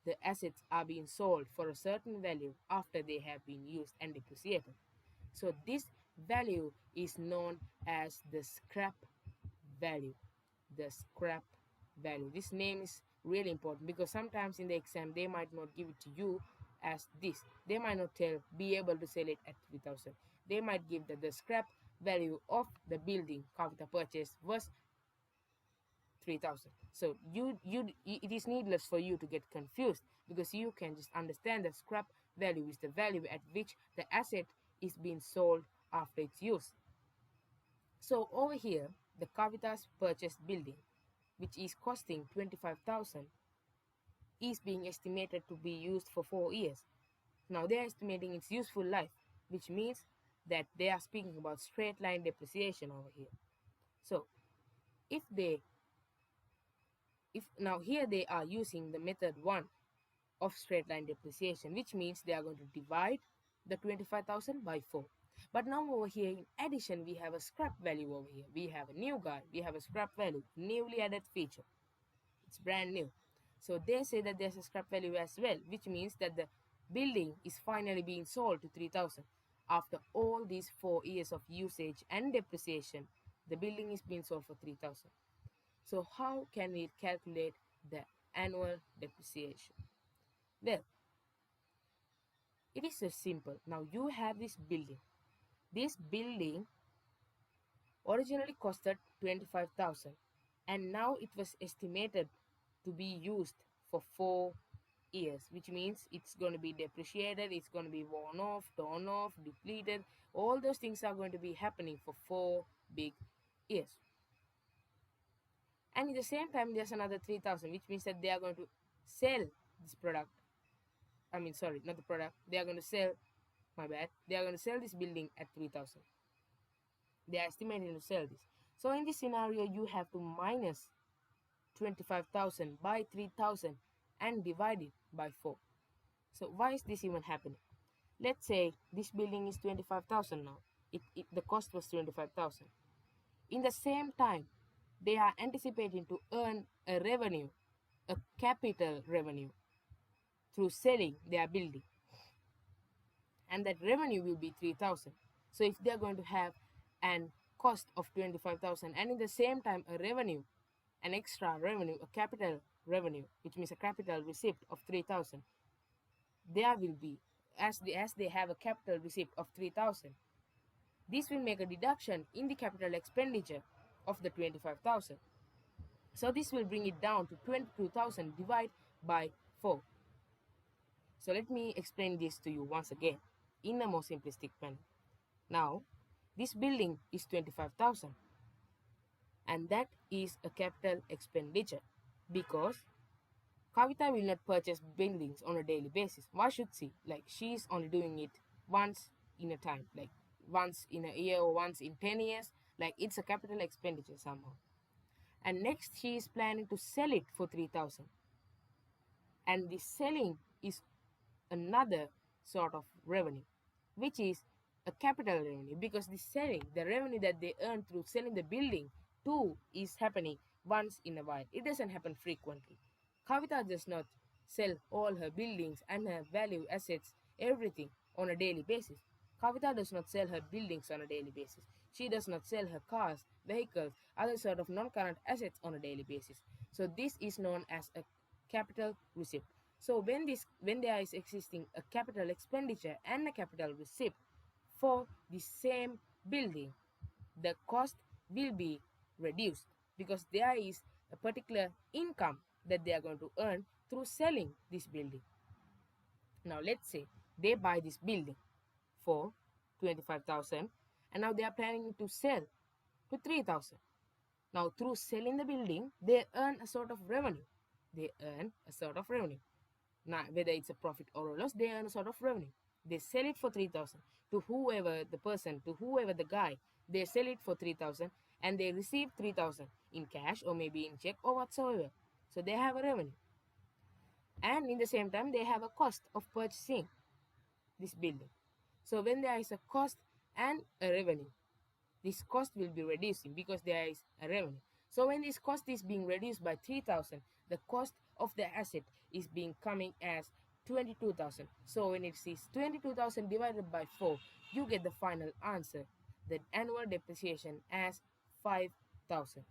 Speaker 1: the assets are being sold for a certain value after they have been used and depreciated. So this value is known as the scrap value. The scrap value. This name is really important because sometimes in the exam they might not give it to you as this. They might not be able to sell it at 3,000. They might give that the scrap value of the building Kavita purchase was 3,000. So it is needless for you to get confused because you can just understand that scrap value is the value at which the asset is being sold after its use. So over here, the Kavita's purchased building, which is costing 25,000, is being estimated to be used for 4 years. Now they are estimating its useful life, which means that they are speaking about straight line depreciation over here. So if now here they are using the method 1 of straight line depreciation, which means they are going to divide the 25,000 by 4. But now over here, in addition, we have a scrap value over here. We have a new guy. We have a scrap value, newly added feature. It's brand new. So they say that there's a scrap value as well, which means that the building is finally being sold to 3,000. After all these 4 years of usage and depreciation, the building is being sold for 3,000. So how can we calculate the annual depreciation? Well, it is so simple. Now you have this building. This building originally costed 25,000 and now it was estimated to be used for 4 years, which means it's going to be depreciated, it's going to be worn off, torn off, depleted. All those things are going to be happening for 4 big years. And at the same time, there's another 3,000, which means that they are going to sell this product. I mean, sorry, not the product. They are going to sell, my bad. They are going to sell this building at 3,000. They are estimating to sell this. So in this scenario, you have to minus 25,000 by 3,000 and divide it by 4. So why is this even happening? Let's say this building is 25,000 now. The cost was 25,000. In the same time, they are anticipating to earn a revenue, a capital revenue, through selling their building. And that revenue will be 3,000. So if they're going to have an cost of 25,000 and in the same time a revenue, an extra revenue, a capital revenue, which means a capital receipt of 3,000, there will be, as they have a capital receipt of 3,000, this will make a deduction in the capital expenditure of the 25,000. So this will bring it down to 22,000 divided by 4. So let me explain this to you once again in a more simplistic manner. Now, this building is 25,000 and that is a capital expenditure because Kavita will not purchase buildings on a daily basis. Why should she? Like, she's only doing it once in a time, like once in a year or once in 10 years. Like, it's a capital expenditure somehow. And next, she is planning to sell it for 3,000. And the selling is another sort of revenue, which is a capital revenue because the revenue that they earn through selling the building too is happening once in a while. It doesn't happen frequently. Kavita does not sell all her buildings and her value assets, everything on a daily basis. Kavita does not sell her buildings on a daily basis. She does not sell her cars, vehicles, other sort of non-current assets on a daily basis. So this is known as a capital receipt. So when there is existing a capital expenditure and a capital receipt for the same building, the cost will be reduced because there is a particular income that they are going to earn through selling this building. Now let's say they buy this building for 25,000 and now they are planning to sell to 3,000. Now through selling the building, they earn a sort of revenue. Now, whether it's a profit or a loss, they earn a sort of revenue. They sell it for 3,000 to whoever the person, to whoever the guy. They sell it for 3,000 and they receive 3,000 in cash or maybe in check or whatsoever. So they have a revenue. And in the same time, they have a cost of purchasing this building. So when there is a cost and a revenue, this cost will be reducing because there is a revenue. So when this cost is being reduced by 3,000, the cost of the asset is being coming as 22,000. So when it is 22,000 divided by 4, you get the final answer, the annual depreciation as 5,000.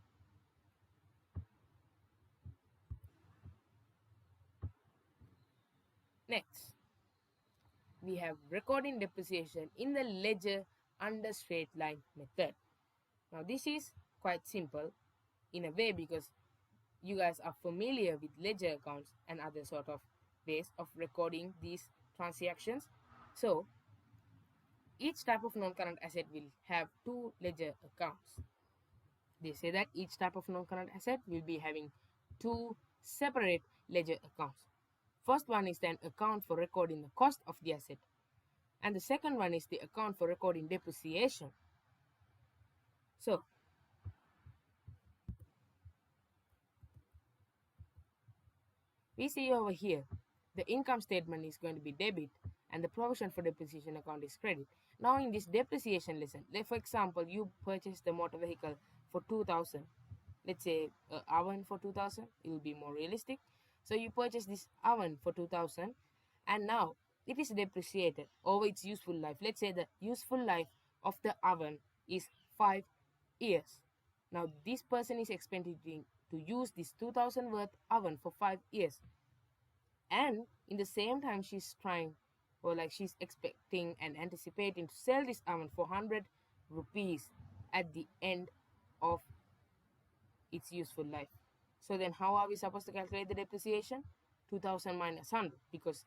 Speaker 1: Next, we have recording depreciation in the ledger under straight line method. Now this is quite simple in a way because you guys are familiar with ledger accounts and other sort of ways of recording these transactions. So each type of non-current asset will have two ledger accounts. They say that each type of non-current asset will be having two separate ledger accounts. First one is an account for recording the cost of the asset, and the second one is the account for recording depreciation. So we see over here, the income statement is going to be debit and the provision for depreciation account is credit. Now in this depreciation lesson, like for example, you purchase the motor vehicle for 2,000. Let's say oven for 2,000, it will be more realistic. So you purchase this oven for 2,000 and now it is depreciated over its useful life. Let's say the useful life of the oven is 5 years. Now this person is expecting to use this 2,000 worth oven for 5 years, and in the same time she's trying, or like she's expecting and anticipating to sell this oven for 100 rupees at the end of its useful life. So then how are we supposed to calculate the depreciation? 2,000 minus 100, because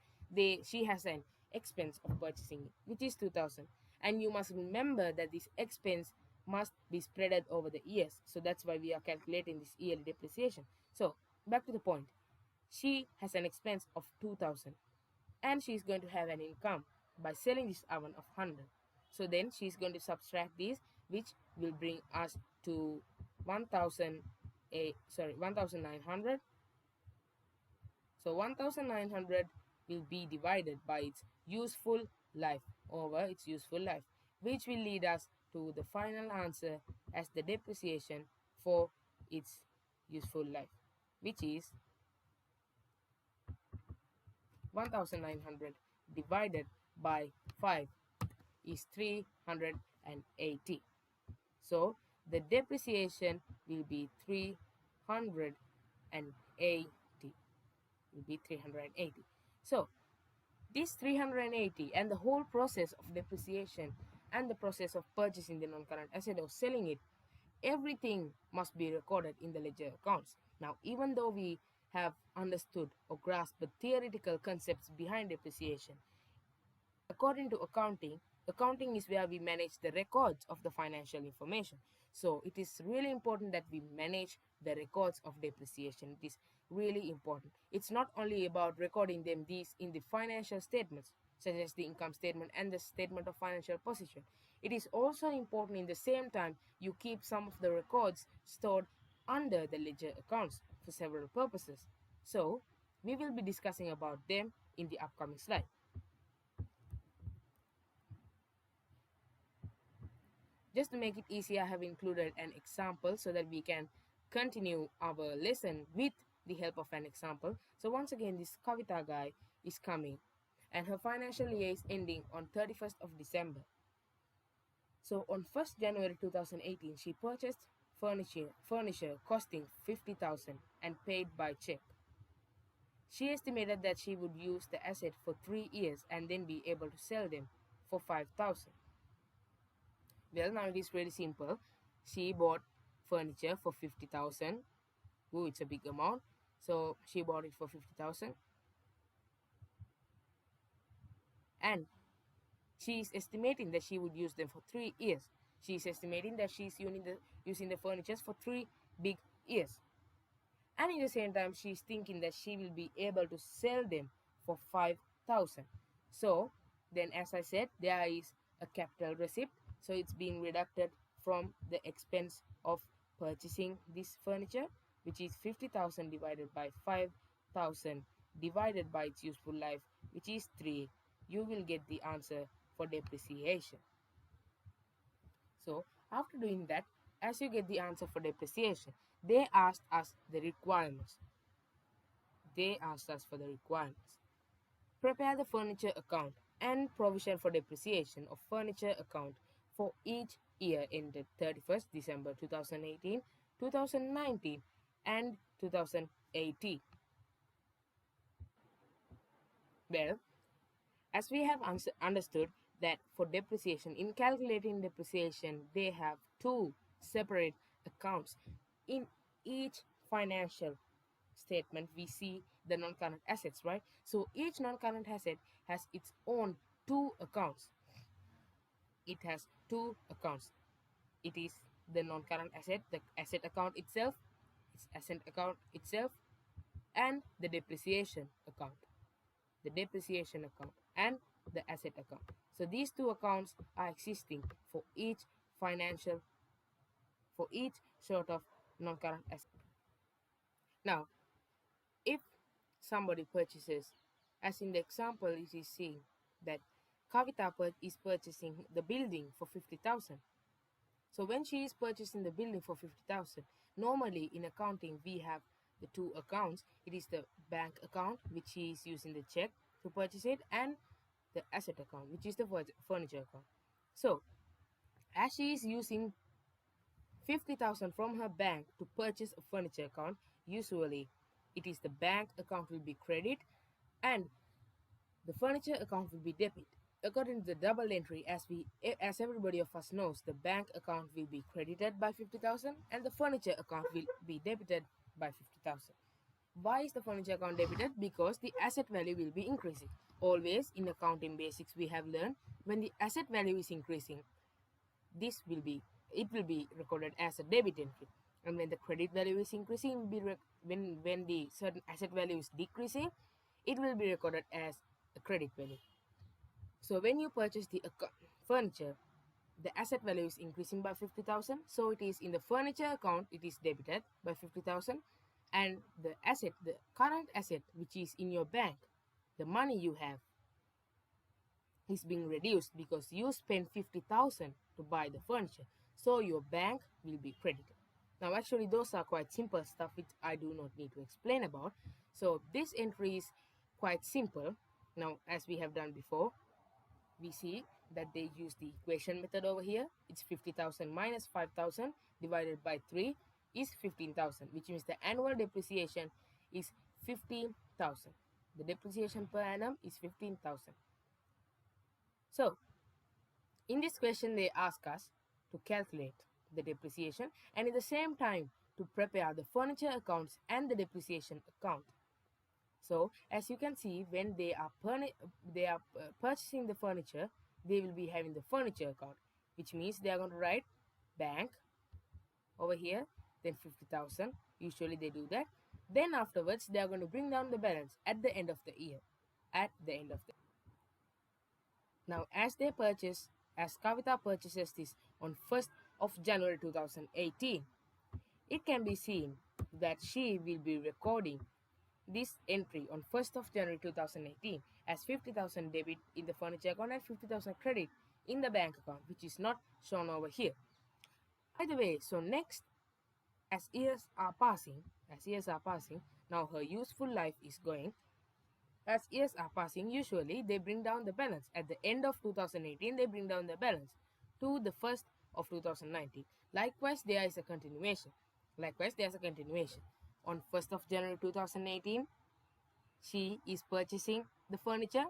Speaker 1: she has an expense of purchasing it, which is 2,000. And you must remember that this expense must be spread over the years. So that's why we are calculating this yearly depreciation. So back to the point. She has an expense of 2,000 and she's going to have an income by selling this oven of 100. So then she's going to subtract this, which will bring us to 1,900. So 1,900 will be divided by its useful life over its useful life, which will lead us to the final answer as the depreciation for its useful life, which is 1,900 divided by 5 is 380. So the depreciation will be 380. Will be 380. So this 380 and the whole process of depreciation and the process of purchasing the non-current asset or selling it, everything must be recorded in the ledger accounts. Now, even though we have understood or grasped the theoretical concepts behind depreciation, according to accounting, accounting is where we manage the records of the financial information. So it is really important that we manage the records of depreciation. It is really important. It's not only about recording them these in the financial statements, such as the income statement and the statement of financial position. It is also important in the same time you keep some of the records stored under the ledger accounts for several purposes. So we will be discussing about them in the upcoming slide. Just to make it easy, I have included an example so that we can continue our lesson with the help of an example. So once again, this Kavita guy is coming and her financial year is ending on 31st of December. So on 1st January 2018, she purchased furniture costing 50,000 and paid by check. She estimated that she would use the asset for 3 years and then be able to sell them for 5,000. Well, now it is really simple. She bought furniture for 50,000. Oh, it's a big amount. So she bought it for 50,000. And she is estimating that she would use them for 3 years. She is estimating that she's using the furniture for 3 big years. And in the same time, she's thinking that she will be able to sell them for 5,000. So then, as I said, there is a capital receipt, so it's being deducted from the expense of purchasing this furniture, which is 50,000 divided by 5,000 divided by its useful life, which is 3. You will get the answer for depreciation. So after doing that, as you get the answer for depreciation, they asked us the requirements. They asked us for the requirements. Prepare the furniture account and provision for depreciation of furniture account for each year ended 31st December 2018, 2019, and 2018. Well, as we have understood that for depreciation, in calculating depreciation, they have two separate accounts. In each financial statement, we see the non-current assets, right? So each non-current asset has its own two accounts. It has two accounts. It is the non-current asset, the asset account itself, its asset account itself, and the depreciation account. The depreciation account and the asset account. So these two accounts are existing for each financial, for each sort of non-current asset. Now, if somebody purchases, as in the example it is saying that Kavita is purchasing the building for 50,000. So when she is purchasing the building for 50,000, normally in accounting we have the two accounts. It is the bank account, which she is using the check to purchase it, and the asset account, which is the furniture account. So as she is using 50,000 from her bank to purchase a furniture account, usually it is the bank account will be credit and the furniture account will be debit. According to the double entry, as everybody of us knows, the bank account will be credited by 50,000 and the furniture account will be debited by 50,000. Why is the furniture account debited? Because the asset value will be increasing. Always in accounting basics we have learned, when the asset value is increasing, it will be recorded as a debit entry, and when the credit value is increasing, when the certain asset value is decreasing, it will be recorded as a credit value. So when you purchase the furniture, the asset value is increasing by 50,000, so it is in the furniture account, it is debited by 50,000, and the current asset which is in your bank, the money you have, is being reduced because you spent 50,000 to buy the furniture, so your bank will be credited. Now actually those are quite simple stuff which I do not need to explain about. So this entry is quite simple. Now as we have done before, we see that they use the equation method over here. It's 50,000 minus 5,000 divided by 3 is 15,000, which means the annual depreciation is 15,000. The depreciation per annum is 15,000. So in this question they ask us to calculate the depreciation and at the same time to prepare the furniture accounts and the depreciation account. So as you can see, when they are purchasing the furniture, they will be having the furniture account, which means they are going to write bank over here, then 50,000. Usually they do that. Then afterwards they are going to bring down the balance at the end of the year. Now as Kavita purchases this on 1st of January 2018, it can be seen that she will be recording this entry on 1st of January 2018 as 50,000 debit in the furniture account and 50,000 credit in the bank account, which is not shown over here. By the way, so next, as years are passing, now her useful life is going. As years are passing, usually they bring down the balance. At the end of 2018, they bring down the balance to the 1st of 2019. Likewise, there is a continuation. On 1st of January 2018, she is purchasing the furniture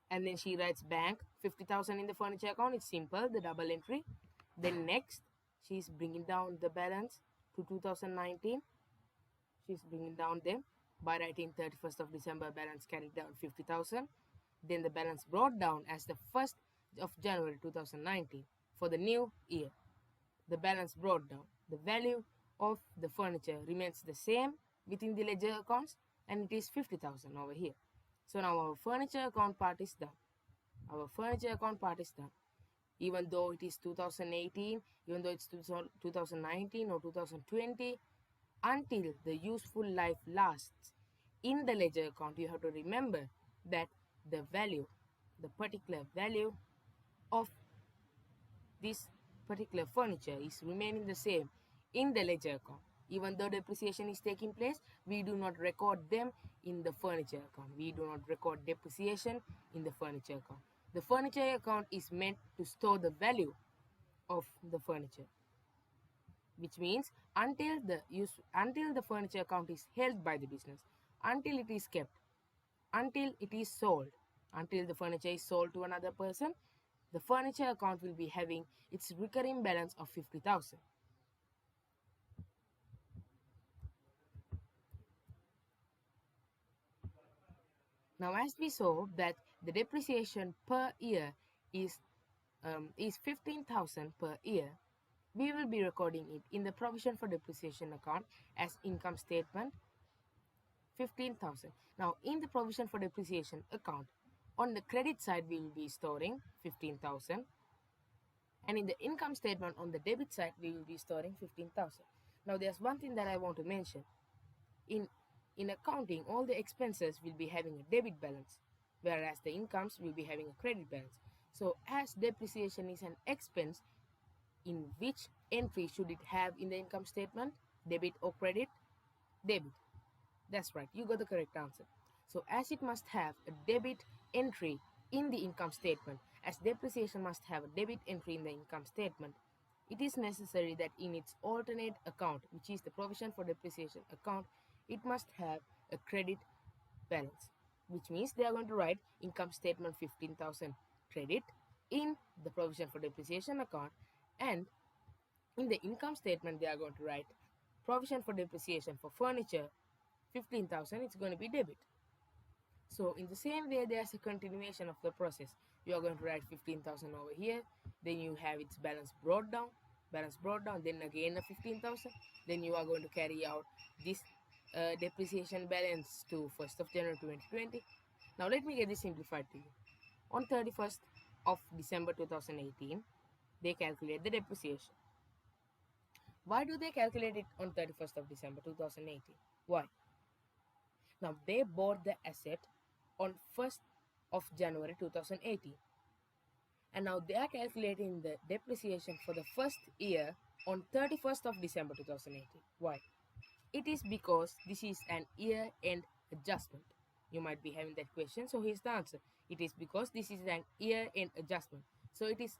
Speaker 1: and then she writes bank 50,000 in the furniture account. It's simple, the double entry. Then next, she is bringing down the balance to 2019. She's bringing down them by writing 31st of December balance carried down 50,000. Then the balance brought down as the 1st of January 2019 for the new year. The balance brought down. The value of the furniture remains the same within the ledger accounts. and it is 50,000 over here. So now our furniture account part is done. Our furniture account part is done. Even though it is 2018, even though it's 2019 or 2020, until the useful life lasts in the ledger account, you have to remember that the value, the particular value of this particular furniture is remaining the same in the ledger account. Even though depreciation is taking place, we do not record them in the furniture account. We do not record depreciation in the furniture account. The furniture account is meant to store the value of the furniture, which means until the furniture account is held by the business, until it is kept, until it is sold, until the furniture is sold to another person, the furniture account will be having its recurring balance of 50,000. Now, as we saw that the depreciation per year is 15,000 per year, we will be recording it in the provision for depreciation account as income statement 15,000. Now, in the provision for depreciation account, on the credit side, we will be storing 15,000. And in the income statement on the debit side, we will be storing 15,000. Now, there's one thing that I want to mention. In accounting, all the expenses will be having a debit balance, whereas the incomes will be having a credit balance. So, as depreciation is an expense, in which entry should it have in the income statement? Debit or credit? Debit. That's right, you got the correct answer. So as it must have a debit entry in the income statement, as depreciation must have a debit entry in the income statement, it is necessary that in its alternate account, which is the provision for depreciation account, it must have a credit balance, which means they are going to write income statement 15,000 credit in the provision for depreciation account, and in the income statement they are going to write provision for depreciation for furniture 15,000, it's going to be debit. So in the same way, there's a continuation of the process. You are going to write 15,000 over here, then you have its balance brought down, then again a 15,000, then you are going to carry out this depreciation balance to 1st of January 2020. Now let me get this simplified to you. On 31st of December 2018, they calculate the depreciation. Why do they calculate it on 31st of December 2018? Why? Now, they bought the asset on 1st of January 2018. And now they are calculating the depreciation for the first year on 31st of December 2018. Why? It is because this is an year-end adjustment. You might be having that question, so here's the answer. It is because this is an year-end adjustment. So it is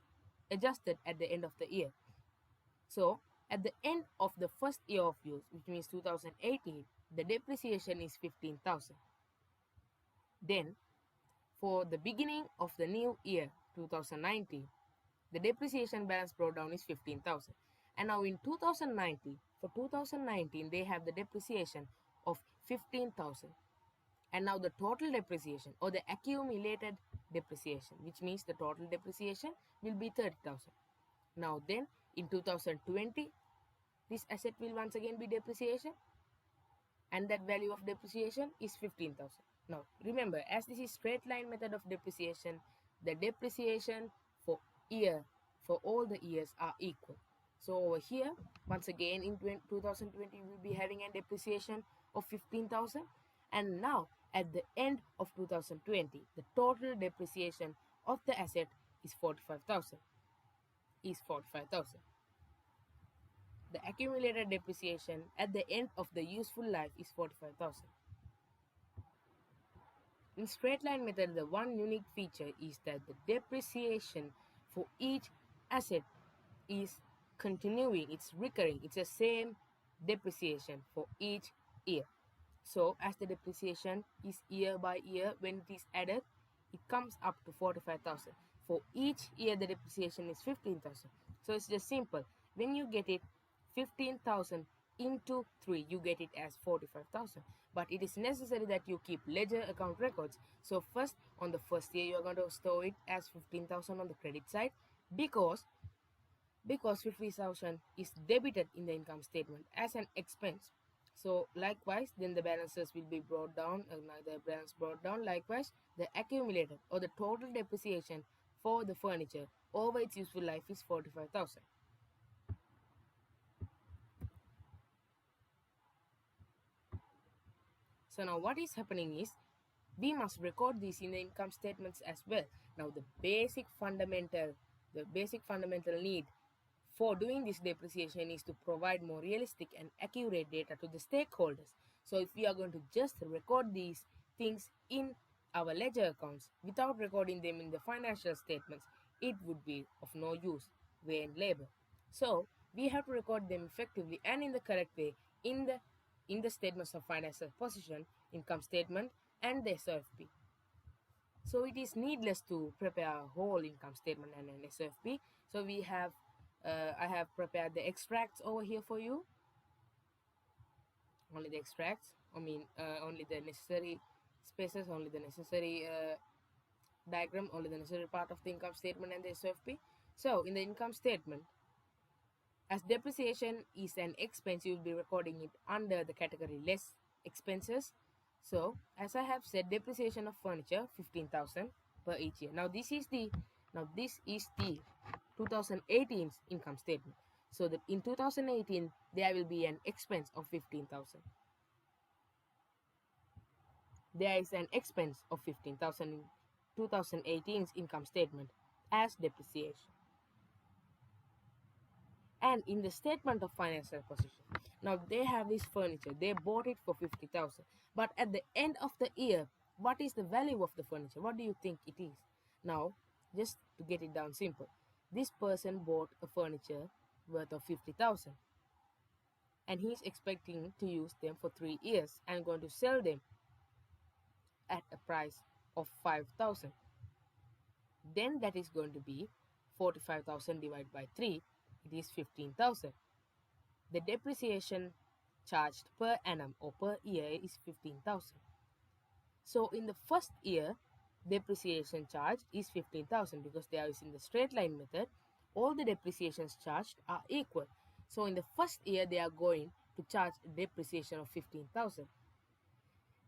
Speaker 1: adjusted at the end of the year. So at the end of the first year of use, which means 2018, the depreciation is 15,000. Then for the beginning of the new year 2019, the depreciation balance brought down is 15,000. And now in 2019, for 2019, they have the depreciation of 15,000. And now the total depreciation or the accumulated depreciation, which means the total depreciation will be 30,000. Now then in 2020, this asset will once again be depreciation, and that value of depreciation is 15,000. Now remember, as this is straight line method of depreciation, the depreciation for all the years are equal. So over here, once again in 2020, we will be having a depreciation of 15,000, and now at the end of 2020, the total depreciation of the asset is 45,000. The accumulated depreciation at the end of the useful life is 45,000. In straight line method, the one unique feature is that the depreciation for each asset is continuing, it's recurring, it's the same depreciation for each year. So as the depreciation is year by year, when it is added, it comes up to 45,000. For each year, the depreciation is 15,000. So it's just simple. When you get it 15,000 into 3, you get it as 45,000. But it is necessary that you keep ledger account records. So first, on the first year, you are going to store it as 15,000 on the credit side, because 50,000 is debited in the income statement as an expense. So likewise, then the balances will be brought down, the balance brought down. Likewise, the accumulated or the total depreciation for the furniture over its useful life is 45,000. So now what is happening is we must record these in the income statements as well. Now the basic fundamental need for doing this depreciation is to provide more realistic and accurate data to the stakeholders. So if we are going to just record these things in our ledger accounts without recording them in the financial statements, it would be of no use, vain labor. So we have to record them effectively and in the correct way in the statements of financial position, income statement, and the SOFP. So it is needless to prepare a whole income statement and an SOFP. So I have prepared the extracts over here for you. Only the extracts. Only the necessary spaces, only the necessary diagram, only the necessary part of the income statement and the SOFP. So in the income statement, as depreciation is an expense, you will be recording it under the category less expenses. So as I have said, depreciation of furniture 15,000 per each year. Now this is the 2018's income statement. So that in 2018 there will be an expense of 15,000. There is an expense of 15,000 in 2018's income statement as depreciation. And in the statement of financial position, now they have this furniture, they bought it for 50,000, but at the end of the year, what is the value of the furniture? What do you think it is? Now just to get it down simple, this person bought a furniture worth of 50,000 and he's expecting to use them for 3 years and going to sell them at a price of 5,000. Then that is going to be 45,000 divided by 3, it is 15,000. The depreciation charged per annum or per year is 15,000. So in the first year, depreciation charge is 15,000 because they are using the straight line method. All the depreciations charged are equal. So in the first year, they are going to charge a depreciation of 15,000,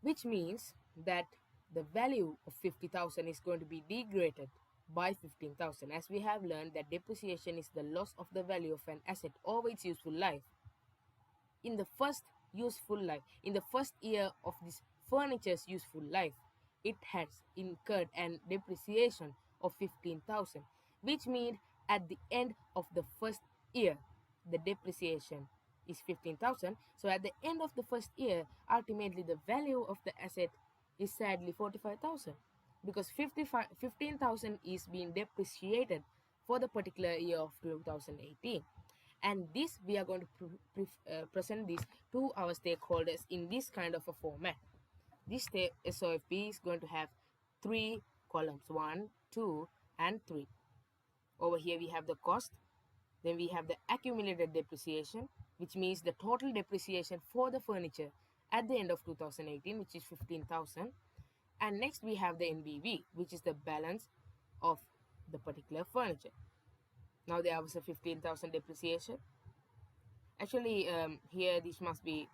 Speaker 1: which means that the value of 50,000 is going to be degraded by 15,000, as we have learned that depreciation is the loss of the value of an asset over its useful life. In the first year of this furniture's useful life, it has incurred an depreciation of 15,000, which means at the end of the first year, the depreciation is 15,000. So at the end of the first year, ultimately the value of the asset is sadly 45,000 because 15,000 is being depreciated for the particular year of 2018. And this we are going to present this to our stakeholders in this kind of a format. This SOFP is going to have 3 columns, 1, 2, and 3. Over here we have the cost, then we have the accumulated depreciation, which means the total depreciation for the furniture at the end of 2018, which is 15,000. And next we have the NBV, which is the balance of the particular furniture. Now there was a 15,000 depreciation. Actually, here this must be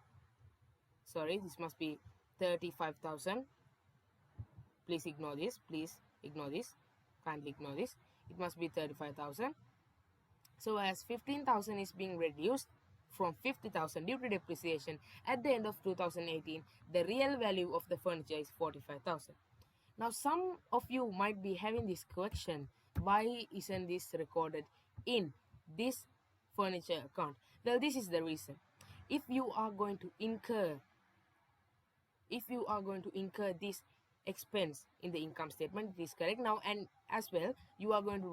Speaker 1: 35,000. Please ignore this. Kindly ignore this. It must be 35,000. So as 15,000 is being reduced from 50,000 due to depreciation at the end of 2018, the real value of the furniture is 45,000. Now some of you might be having this question, why isn't this recorded in this furniture account? Well, this is the reason. If you are going to incur this expense in the income statement, it is correct. Now, and as well, you are going to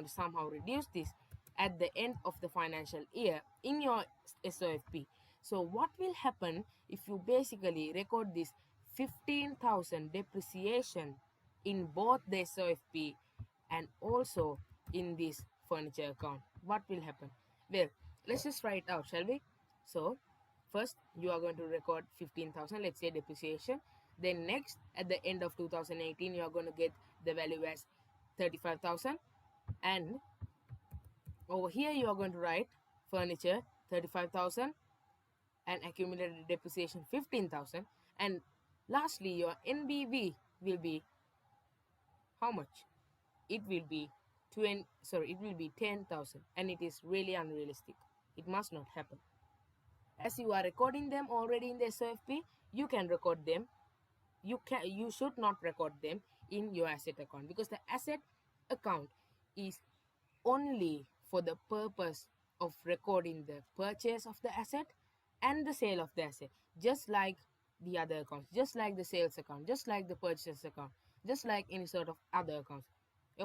Speaker 1: somehow reduce this at the end of the financial year in your SOFP. So what will happen if you basically record this 15,000 depreciation in both the SOFP and also in this furniture account? What will happen? Well, let's just write it out, shall we? So first you are going to record 15,000, let's say, depreciation. Then next, at the end of 2018, you are going to get the value as 35,000, and over here you are going to write furniture 35,000, and accumulated depreciation 15,000, and lastly your NBV will be how much? It will be 10,000, and it is really unrealistic. It must not happen. As you are recording them already in the SOFP, you can record them. You should not record them in your asset account, because the asset account is only for the purpose of recording the purchase of the asset and the sale of the asset, just like the other accounts, just like the sales account, just like the purchase account, just like any sort of other accounts.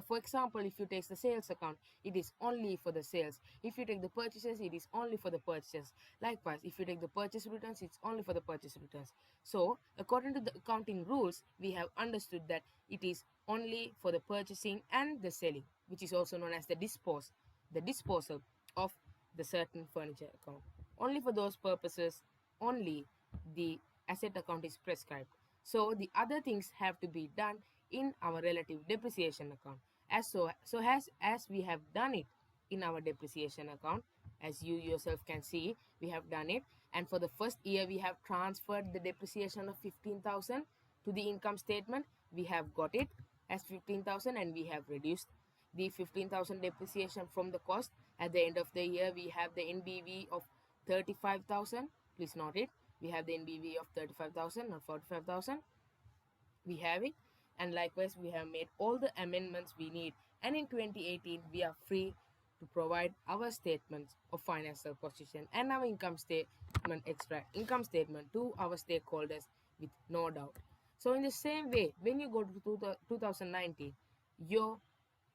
Speaker 1: For example, if you take the sales account, it is only for the sales. If you take the purchases, it is only for the purchases. Likewise, if you take the purchase returns, it's only for the purchase returns. So according to the accounting rules, we have understood that it is only for the purchasing and the selling, which is also known as the disposal of the certain furniture account. Only for those purposes only the asset account is prescribed. So the other things have to be done in our relative depreciation account. As we have done it in our depreciation account, as you yourself can see, we have done it. And for the first year, we have transferred the depreciation of 15,000 to the income statement. We have got it as 15,000, and we have reduced the 15,000 depreciation from the cost. At the end of the year, we have the NBV of 35,000. Please note it. We have the NBV of 35,000, not 45,000. We have it, and likewise we have made all the amendments we need, and in 2018 we are free to provide our statements of financial position and our income statement to our stakeholders with no doubt. So in the same way, when you go to 2019, your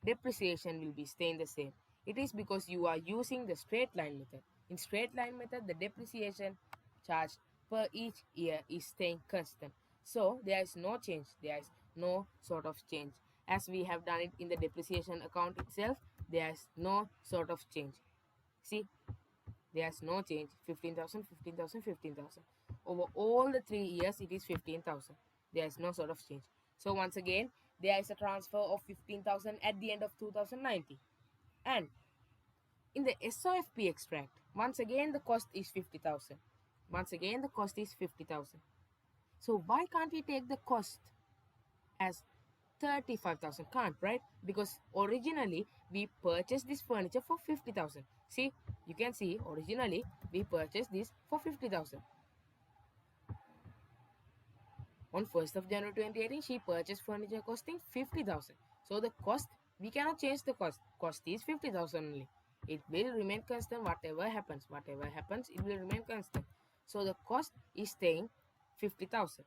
Speaker 1: depreciation will be staying the same. It is because you are using the straight line method. In straight line method, the depreciation charge per each year is staying constant. So there is no change. There is no sort of change. As we have done it in the depreciation account itself, there is no sort of change. See, there's no change. 15,000, 15,000, 15,000. Over all the 3 years, it is 15,000. There is no sort of change. So once again, there is a transfer of 15,000 at the end of 2019. And in the SOFP extract, once again the cost is 50,000. Once again the cost is 50,000. So why can't we take the cost as 35,000? Can't, right? Because originally we purchased this furniture for 50,000. See, you can see originally we purchased this for 50,000. On 1st of January 2018, she purchased furniture costing 50,000. So the cost, we cannot change the cost. Cost is 50,000 only. It will remain constant whatever happens. Whatever happens, it will remain constant. So the cost is staying 50,000.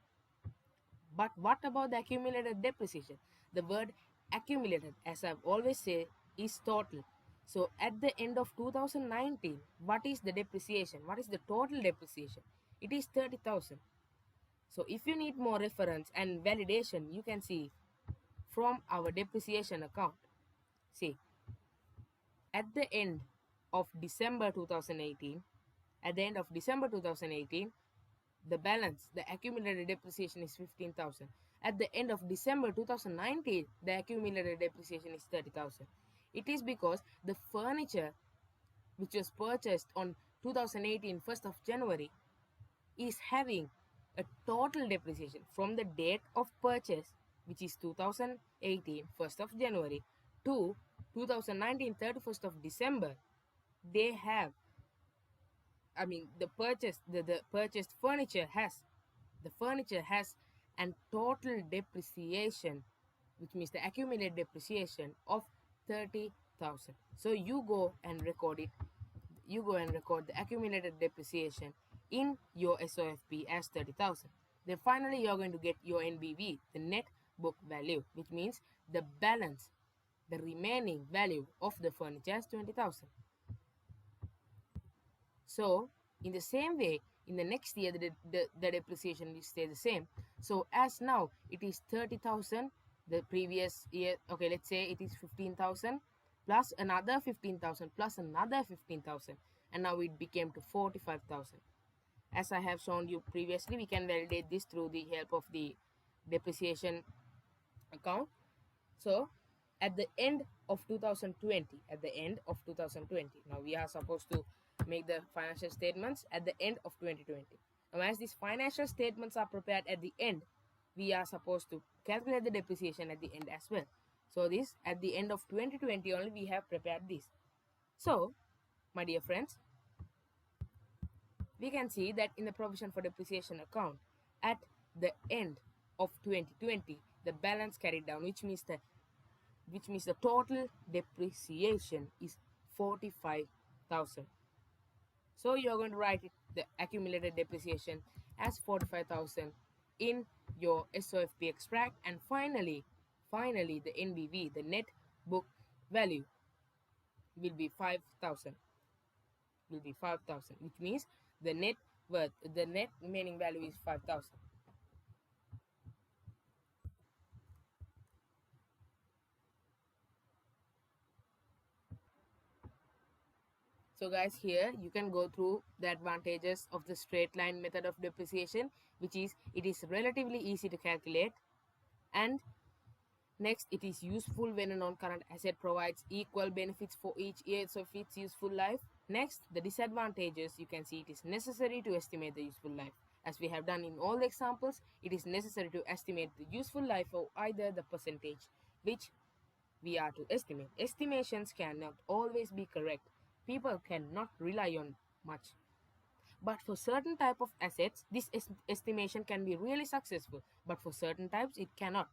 Speaker 1: But what about the accumulated depreciation? The word accumulated, as I've always said, is total. So at the end of 2019, what is the depreciation? What is the total depreciation? It is 30,000. So if you need more reference and validation, you can see from our depreciation account. See, at the end of December 2018, the balance, the accumulated depreciation is 15,000. At the end of December 2019, the accumulated depreciation is 30,000. It is because the furniture which was purchased on 2018 1st of January is having a total depreciation from the date of purchase, which is 2018 1st of January to 2019 31st of December. They have, the purchased furniture has an total depreciation, which means the accumulated depreciation of 30,000. So you go and record it. You go and record the accumulated depreciation in your SOFP as 30,000. Then finally you're going to get your NBV, the net book value, which means the balance, the remaining value of the furniture as 20,000. So in the same way, in the next year, the depreciation will stay the same. So as now it is 30,000, the previous year, okay, let's say it is 15,000 plus another 15,000 plus another 15,000, and now it became to 45,000. As I have shown you previously, we can validate this through the help of the depreciation account. So at the end of 2020, now we are supposed to make the financial statements at the end of 2020. Now, as these financial statements are prepared at the end, we are supposed to calculate the depreciation at the end as well. So this at the end of 2020 only we have prepared this. So, my dear friends, we can see that in the provision for depreciation account, at the end of 2020, the balance carried down, which means the total depreciation is 45,000. So you are going to write the accumulated depreciation as 45,000 in your SOFP extract, and finally the NBV, the net book value, will be 5,000. Which means the net remaining value is 5,000. So guys, here you can go through the advantages of the straight line method of depreciation, which is it is relatively easy to calculate, and next, it is useful when a non-current asset provides equal benefits for each year of its useful life. Next, the disadvantages, you can see it is necessary to estimate the useful life. As we have done in all the examples, it is necessary to estimate the useful life of either the percentage which we are to estimate. Estimations cannot always be correct. People cannot rely on much. But for certain type of assets, this estimation can be really successful, but for certain types it cannot.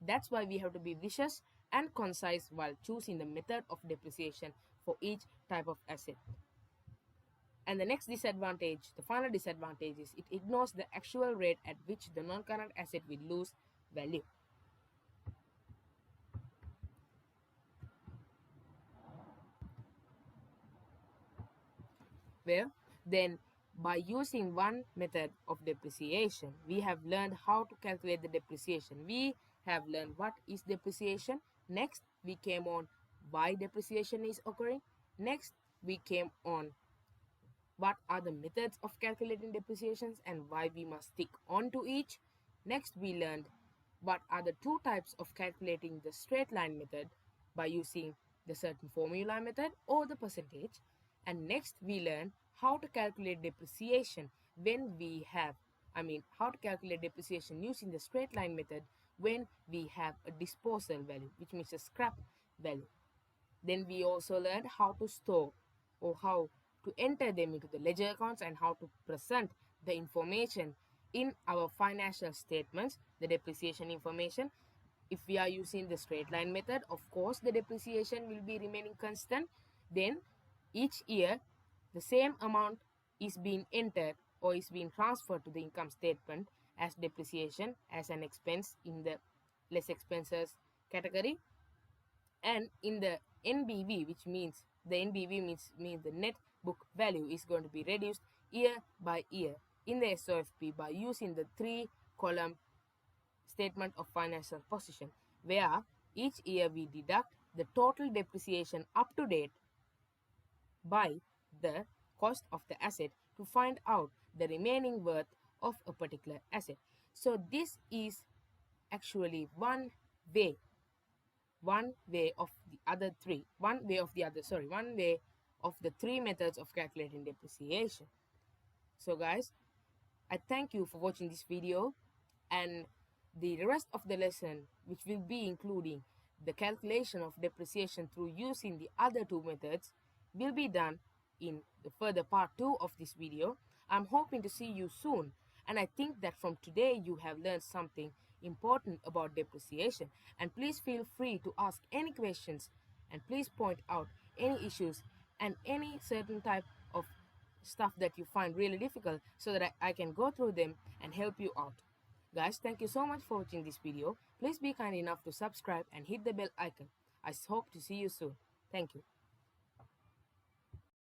Speaker 1: That's why we have to be vicious and concise while choosing the method of depreciation for each type of asset. And the next disadvantage, the final disadvantage, is it ignores the actual rate at which the non-current asset will lose value. Well, then by using one method of depreciation, we have learned how to calculate the depreciation. We have learned what is depreciation. Next, we came on why depreciation is occurring. Next, we came on what are the methods of calculating depreciations and why we must stick on to each. Next, we learned what are the two types of calculating the straight line method by using the certain formula method or the percentage. And next, we learn how to calculate depreciation when we have, how to calculate depreciation using the straight line method when we have a disposal value, which means a scrap value. Then we also learned how to store or how to enter them into the ledger accounts and how to present the information in our financial statements, the depreciation information. If we are using the straight line method, of course, the depreciation will be remaining constant. Then each year, the same amount is being entered or is being transferred to the income statement as depreciation as an expense in the less expenses category. And in the NBV, which means the NBV means the net book value is going to be reduced year by year in the SOFP by using the 3-column statement of financial position, where each year we deduct the total depreciation up to date by the cost of the asset to find out the remaining worth of a particular asset. So this is actually one way of the three methods of calculating depreciation. So guys, I thank you for watching this video, and the rest of the lesson, which will be including the calculation of depreciation through using the other two methods, will be done in the further part 2 of this video. I'm hoping to see you soon, and I think that from today you have learned something important about depreciation. And please feel free to ask any questions, and please point out any issues and any certain type of stuff that you find really difficult so that I can go through them and help you out. Guys, thank you so much for watching this video. Please be kind enough to subscribe and hit the bell icon. I hope to see you soon. Thank you.